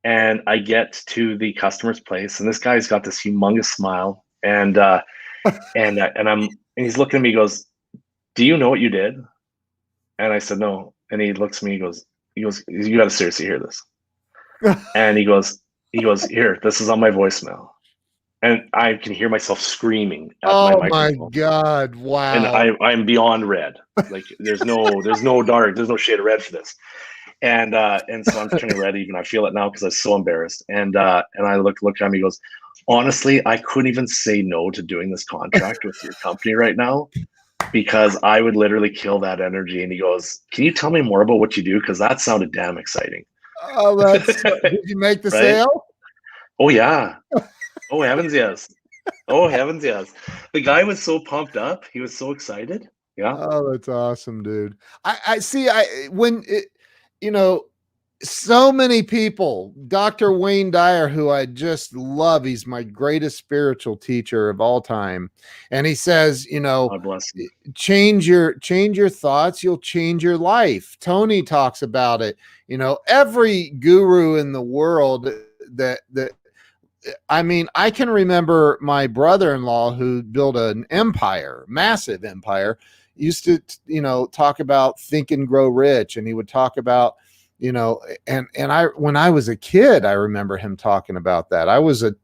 And I get to the customer's place, and this guy's got this humongous smile, and he's looking at me, he goes, "Do you know what you did?" And I said, "No." And he looks at me, he goes, "You got to seriously hear this." And he goes, "Here, this is on my voicemail." And I can hear myself screaming at my microphone. Oh my God. Wow. And I'm beyond red. Like there's no dark, there's no shade of red for this. And so I'm turning red even. I feel it now because I'm so embarrassed. And I look at him, he goes, "Honestly, I couldn't even say no to doing this contract with your company right now, because I would literally kill that energy." And he goes, "Can you tell me more about what you do? Because that sounded damn exciting." Oh, did you make the Right? sale? Oh yeah. Oh heavens, yes. Oh heavens, yes. The guy was so pumped up. He was so excited. Yeah. Oh, that's awesome, dude. I see. So many people, Dr. Wayne Dyer, who I just love, he's my greatest spiritual teacher of all time. And he says, God bless him. change your thoughts, you'll change your life. Tony talks about it. Every guru in the world I can remember my brother-in-law, who built an empire, massive empire, used to, talk about Think and Grow Rich. And he would talk about, when I was a kid, I remember him talking about that. I was in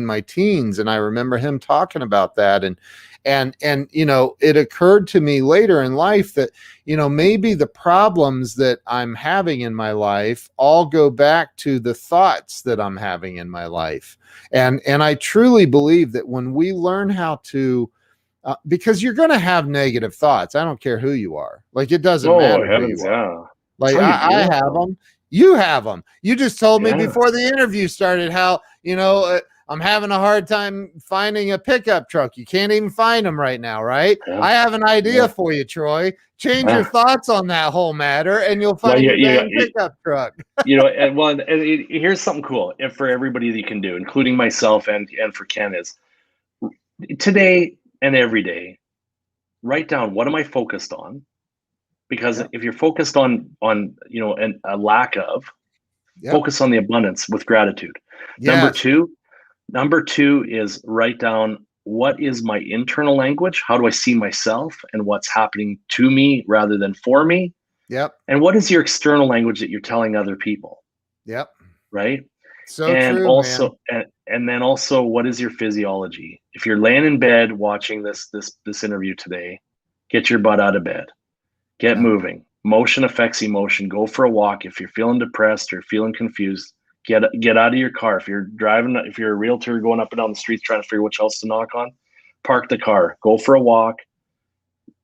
my teens, and I remember him talking about that. And it occurred to me later in life that, maybe the problems that I'm having in my life all go back to the thoughts that I'm having in my life. And I truly believe that when we learn how to, because you're going to have negative thoughts. I don't care who you are. Like, it doesn't matter Heavens, who you are. yeah. Like I have them. You have them. You just told me before the interview started how, I'm having a hard time finding a pickup truck. You can't even find them right now, right? Yeah. I have an idea for you, Troy. Change your thoughts on that whole matter, and you'll find your dang pickup truck. And here's something cool for everybody that you can do, including myself and for Ken, is today and every day, write down, what am I focused on? Because if you're focused on a lack of, focus on the abundance with gratitude. Yes. Number two is write down, what is my internal language? How do I see myself and what's happening to me rather than for me? Yep. And what is your external language that you're telling other people? Yep. Right. So true, man. And then also, what is your physiology? If you're laying in bed watching this interview today, get your butt out of bed. Get moving. Motion affects emotion. Go for a walk. If you're feeling depressed or feeling confused, get out of your car. If you're driving, if you're a realtor going up and down the streets trying to figure which house to knock on, park the car. Go for a walk.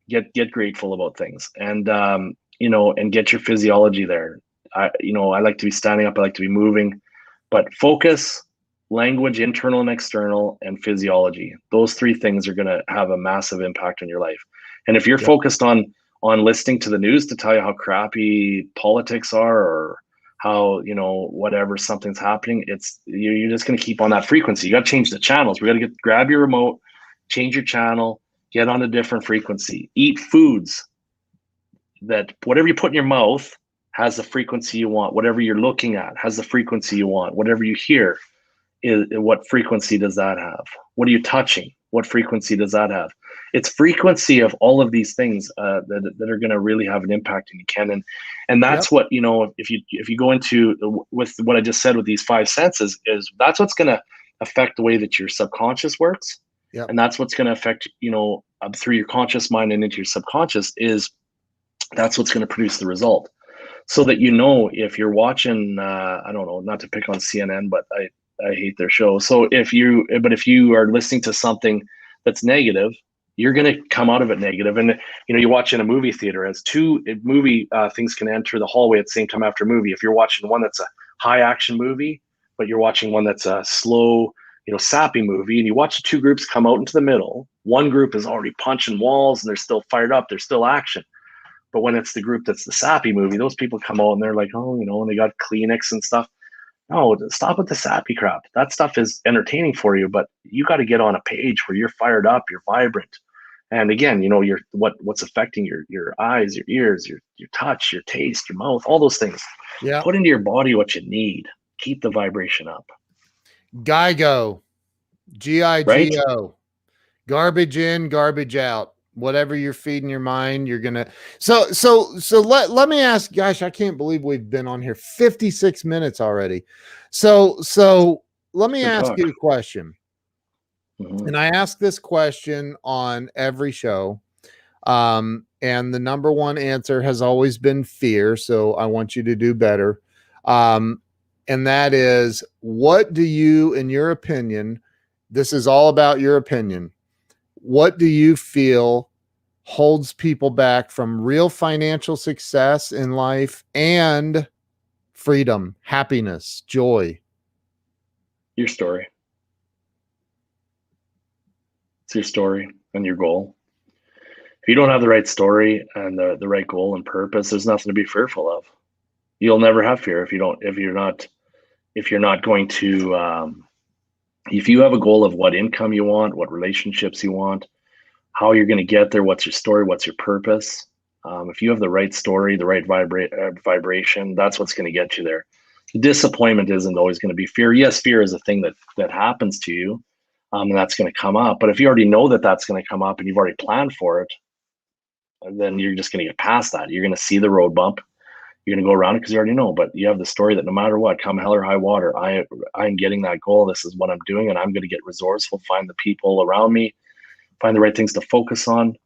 Get grateful about things, and and get your physiology there. I like to be standing up. I like to be moving, but focus, language, internal and external, and physiology. Those three things are going to have a massive impact on your life. And if you're focused on on listening to the news to tell you how crappy politics are, or how, whatever, something's happening. You're just going to keep on that frequency. You got to change the channels. We got to grab your remote, change your channel, get on a different frequency, eat foods that whatever you put in your mouth has the frequency you want. Whatever you're looking at has the frequency you want. Whatever you hear, what frequency does that have? What are you touching? What frequency does that have? It's frequency of all of these things that are going to really have an impact in you, Ken. And that's what, if you go into with what I just said with these 5 senses, is that's what's going to affect the way that your subconscious works. Yep. And that's what's going to affect, through your conscious mind and into your subconscious, is that's what's going to produce the result. So that, if you're watching, I don't know, not to pick on CNN, but I hate their show. So if you are listening to something that's negative, you're going to come out of it negative. And, you watch in a movie theater, as 2 movie things can enter the hallway at the same time after a movie. If you're watching one that's a high action movie, but you're watching one that's a slow, sappy movie, and you watch the 2 groups come out into the middle, one group is already punching walls and they're still fired up. There's still action. But when it's the group that's the sappy movie, those people come out and they're like, oh, and they got Kleenex and stuff. No, stop with the sappy crap. That stuff is entertaining for you, but you got to get on a page where you're fired up, you're vibrant. And again, what's affecting your eyes, your ears, your touch, your taste, your mouth, all those things. Yeah. Put into your body what you need. Keep the vibration up. GIGO, GIGO, right? Garbage in, garbage out. Whatever you're feeding your mind, you're gonna. So let me ask. Gosh, I can't believe we've been on here 56 minutes already. So let me ask you a question. Mm-hmm. And I ask this question on every show, and the number one answer has always been fear. So I want you to do better. And that is, what do you, in your opinion, this is all about your opinion, what do you feel holds people back from real financial success in life and freedom, happiness, joy? Your story. It's your story and your goal. If you don't have the right story and the right goal and purpose, there's nothing to be fearful of. You'll never have fear if you're not going to, if you have a goal of what income you want, what relationships you want, how you're going to get there, what's your story, what's your purpose. If you have the right story, the right vibration, that's what's going to get you there. Disappointment isn't always going to be fear. Yes, fear is a thing that happens to you, and that's going to come up. But if you already know that that's going to come up and you've already planned for it, then you're just going to get past that. You're going to see the road bump. You're going to go around it because you already know. But you have the story that no matter what, come hell or high water, I'm getting that goal. This is what I'm doing, and I'm going to get resourceful, find the people around me, find the right things to focus on,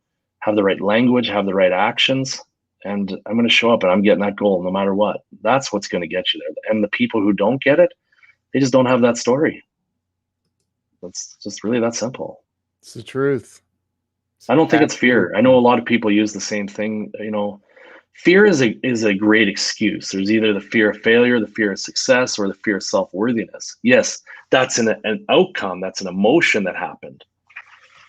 have the right language, have the right actions, and I'm going to show up and I'm getting that goal no matter what. That's what's going to get you there. And the people who don't get it, they just don't have that story. It's just really that simple. It's the truth. I don't think it's fear. I know a lot of people use the same thing. Fear is a great excuse. There's either the fear of failure, the fear of success, or the fear of self-worthiness. Yes, that's an outcome. That's an emotion that happened.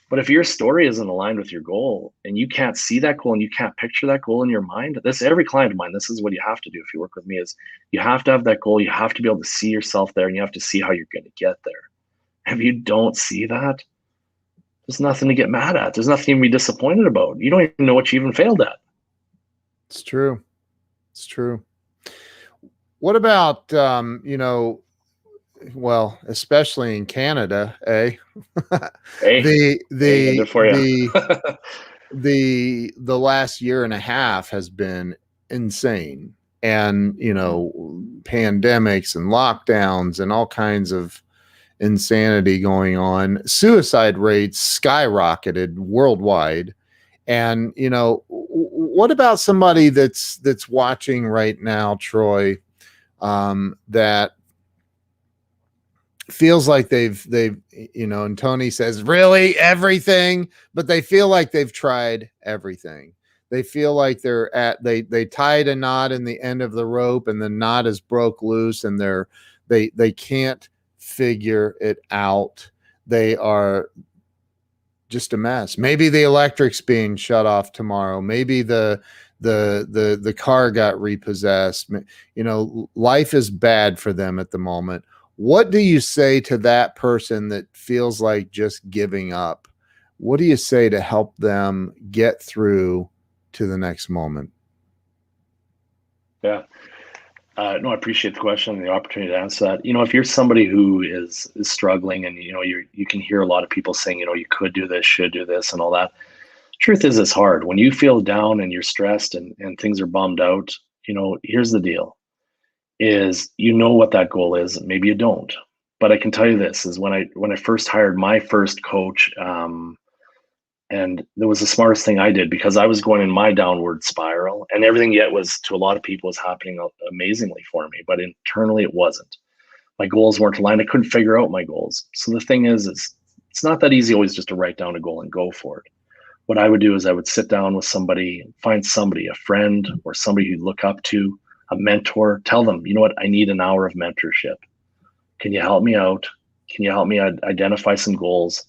But if your story isn't aligned with your goal and you can't see that goal and you can't picture that goal in your mind, every client of mine, this is what you have to do if you work with me, is you have to have that goal. You have to be able to see yourself there, and you have to see how you're going to get there. If you don't see that, there's nothing to get mad at. There's nothing to be disappointed about. You don't even know what you even failed at. It's true. It's true. What about, well, especially in Canada, Hey, the last year and a half has been insane. And, pandemics and lockdowns and all kinds of insanity going on. Suicide rates skyrocketed worldwide. And, what about somebody that's watching right now, Troy, that feels like they've, and Tony says, really everything, but they feel like they've tried everything. They feel like they tied a knot in the end of the rope and the knot is broke loose and they can't figure it out. They are just a mess. Maybe the electric's being shut off tomorrow. Maybe the car got repossessed. You know, life is bad for them at the moment. What do you say to that person that feels like just giving up? What do you say to help them get through to the next moment? Yeah. No, I appreciate the question and the opportunity to answer that. You know, if you're somebody who is struggling, and you can hear a lot of people saying, you could do this, should do this, and all that. Truth is, it's hard when you feel down and you're stressed and things are bummed out. Here's the deal: is what that goal is. Maybe you don't, but I can tell you this: is when I first hired my first coach. And it was the smartest thing I did, because I was going in my downward spiral, and everything yet was, to a lot of people, was happening amazingly for me. But internally it wasn't. My goals weren't aligned. I couldn't figure out my goals. So the thing is it's not that easy always just to write down a goal and go for it. What I would do is I would sit down with somebody, find somebody, a friend or somebody you look up to, a mentor, tell them, you know what, I need an hour of mentorship. Can you help me out? Can you help me identify some goals?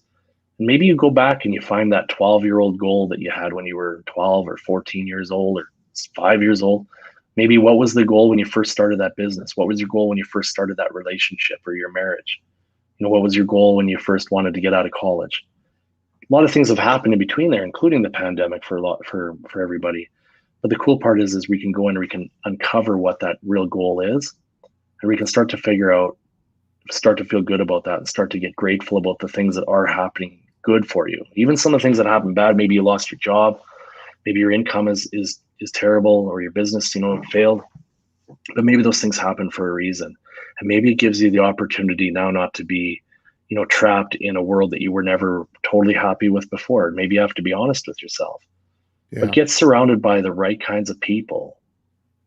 Maybe you go back and you find that 12-year-old goal that you had when you were 12 or 14 years old or 5 years old. Maybe what was the goal when you first started that business? What was your goal when you first started that relationship or your marriage? What was your goal when you first wanted to get out of college? A lot of things have happened in between there, including the pandemic for everybody. But the cool part is we can go in and we can uncover what that real goal is, and we can start to feel good about that, and start to get grateful about the things that are happening good for you. Even some of the things that happen bad. Maybe you lost your job, maybe your income is terrible, or your business failed, but maybe those things happen for a reason. And maybe it gives you the opportunity now not to be trapped in a world that you were never totally happy with before. Maybe you have to be honest with yourself. Yeah. But get surrounded by the right kinds of people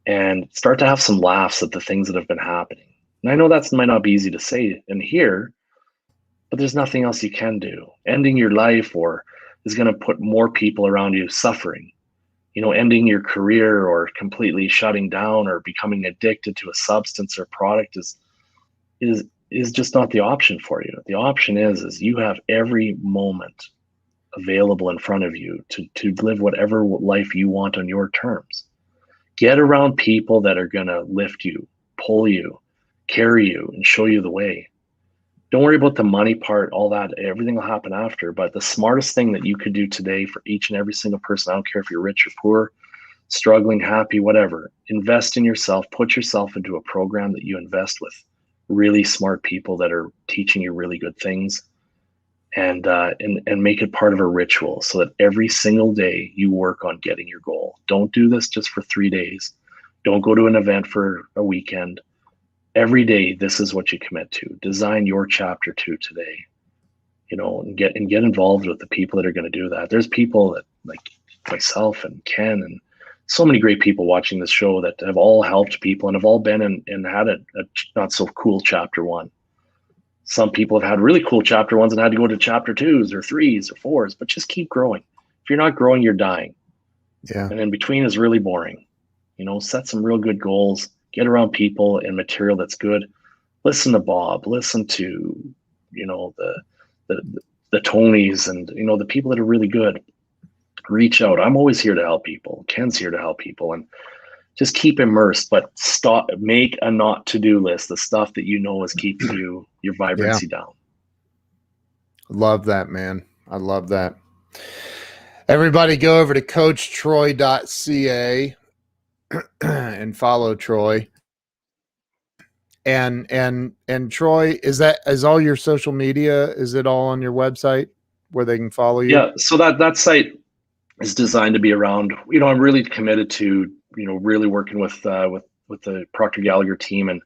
and start to have some laughs at the things that have been happening. And I know that might not be easy to say and hear, but there's nothing else you can do. Ending your life is going to put more people around you suffering. Ending your career or completely shutting down or becoming addicted to a substance or product is just not the option for you. The option is you have every moment available in front of you to live whatever life you want on your terms. Get around people that are going to lift you, pull you, carry you, and show you the way. Don't worry about the money part, all that. Everything will happen after. But the smartest thing that you could do today for each and every single person, I don't care if you're rich or poor, struggling, happy, whatever, invest in yourself. Put yourself into a program that you invest with really smart people that are teaching you really good things, and make it part of a ritual, so that every single day you work on getting your goal. Don't do this just for 3 days. Don't go to an event for a weekend. Every day, this is what you commit to. Design your chapter 2 today, and get involved with the people that are going to do that. There's people that, like myself and Ken and so many great people watching this show, that have all helped people and have all been and had a not so cool chapter 1. Some people have had really cool chapter 1s and had to go to chapter 2s or 3s or 4s, but just keep growing. If you're not growing, you're dying. Yeah. And in between is really boring. Set some real good goals, get around people and material that's good. Listen to Bob, listen to, the Tonys and, the people that are really good. Reach out. I'm always here to help people. Ken's here to help people, and just keep immersed, but make a not to-do list, the stuff that is keeping your vibrancy down. Love that, man. I love that. Everybody go over to coachtroy.ca and follow Troy. And Troy, is all your social media, is it all on your website where they can follow you? Yeah. So that site is designed to be around, I'm really committed to, really working with the Proctor Gallagher team.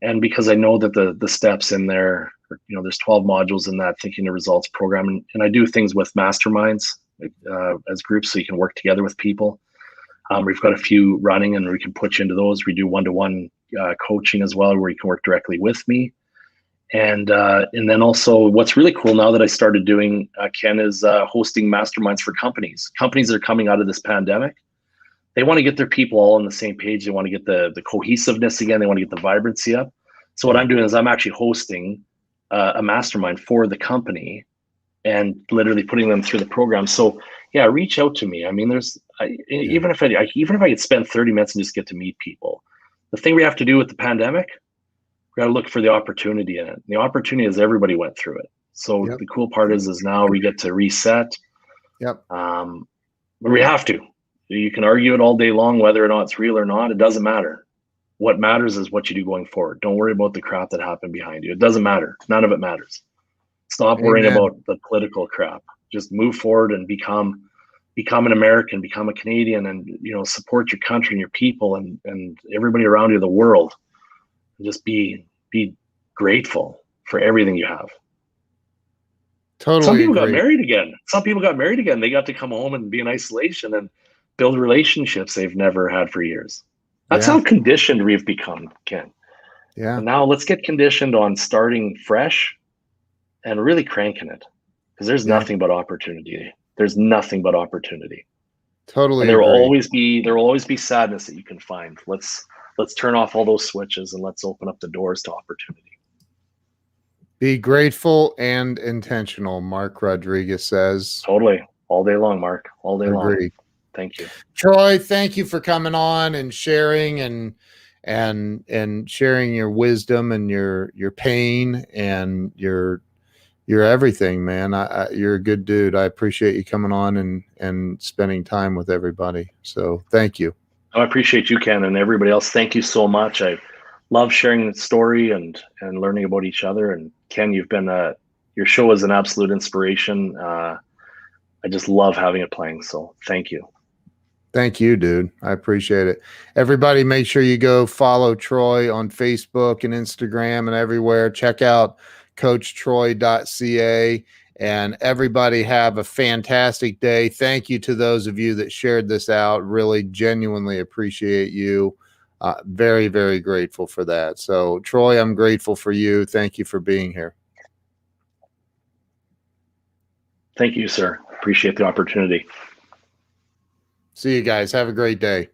And because I know that the steps in there, there's 12 modules in that Thinking the Results program. And I do things with masterminds as groups, so you can work together with people. We've got a few running, and we can put you into those. We do one-to-one coaching as well, where you can work directly with me. And then also, what's really cool now that I started doing, Ken, is hosting masterminds for companies. Companies that are coming out of this pandemic, they want to get their people all on the same page. They want to get the cohesiveness again. They want to get the vibrancy up. So what I'm doing is I'm actually hosting a mastermind for the company, and literally putting them through the program. So yeah, reach out to me. I mean, even if I could spend 30 minutes and just get to meet people, the thing we have to do with the pandemic, we got to look for the opportunity in it. The opportunity is everybody went through it. So the cool part is now we get to reset. Yep. But we have to. You can argue it all day long, whether or not it's real or not. It doesn't matter. What matters is what you do going forward. Don't worry about the crap that happened behind you. It doesn't matter. None of it matters. Stop worrying about the political crap. Just move forward and become an American, become a Canadian, and support your country and your people and everybody around you, the world. And just be grateful for everything you have. Totally. Some people got married again. They got to come home and be in isolation and build relationships they've never had for years. That's how conditioned we've become, Ken. Yeah. And now let's get conditioned on starting fresh and really cranking it, because there's nothing but opportunity. There's nothing but opportunity. Totally. And there will always be sadness that you can find. Let's turn off all those switches and let's open up the doors to opportunity. Be grateful and intentional, Mark Rodriguez says. Totally. All day long, Mark. All day long. Thank you. Troy, thank you for coming on and sharing and sharing your wisdom and your pain and your everything, man. You're a good dude. I appreciate you coming on and spending time with everybody. So thank you. I appreciate you, Ken, and everybody else. Thank you so much. I love sharing the story and learning about each other. And Ken, you've been your show is an absolute inspiration. I just love having it playing. So thank you. Thank you, dude. I appreciate it. Everybody, make sure you go follow Troy on Facebook and Instagram and everywhere. Check out coachtroy.ca, and everybody have a fantastic day. Thank you to those of you that shared this out. Really genuinely appreciate you. Very, very grateful for that. So Troy, I'm grateful for you. Thank you for being here. Thank you, sir. Appreciate the opportunity. See you guys. Have a great day.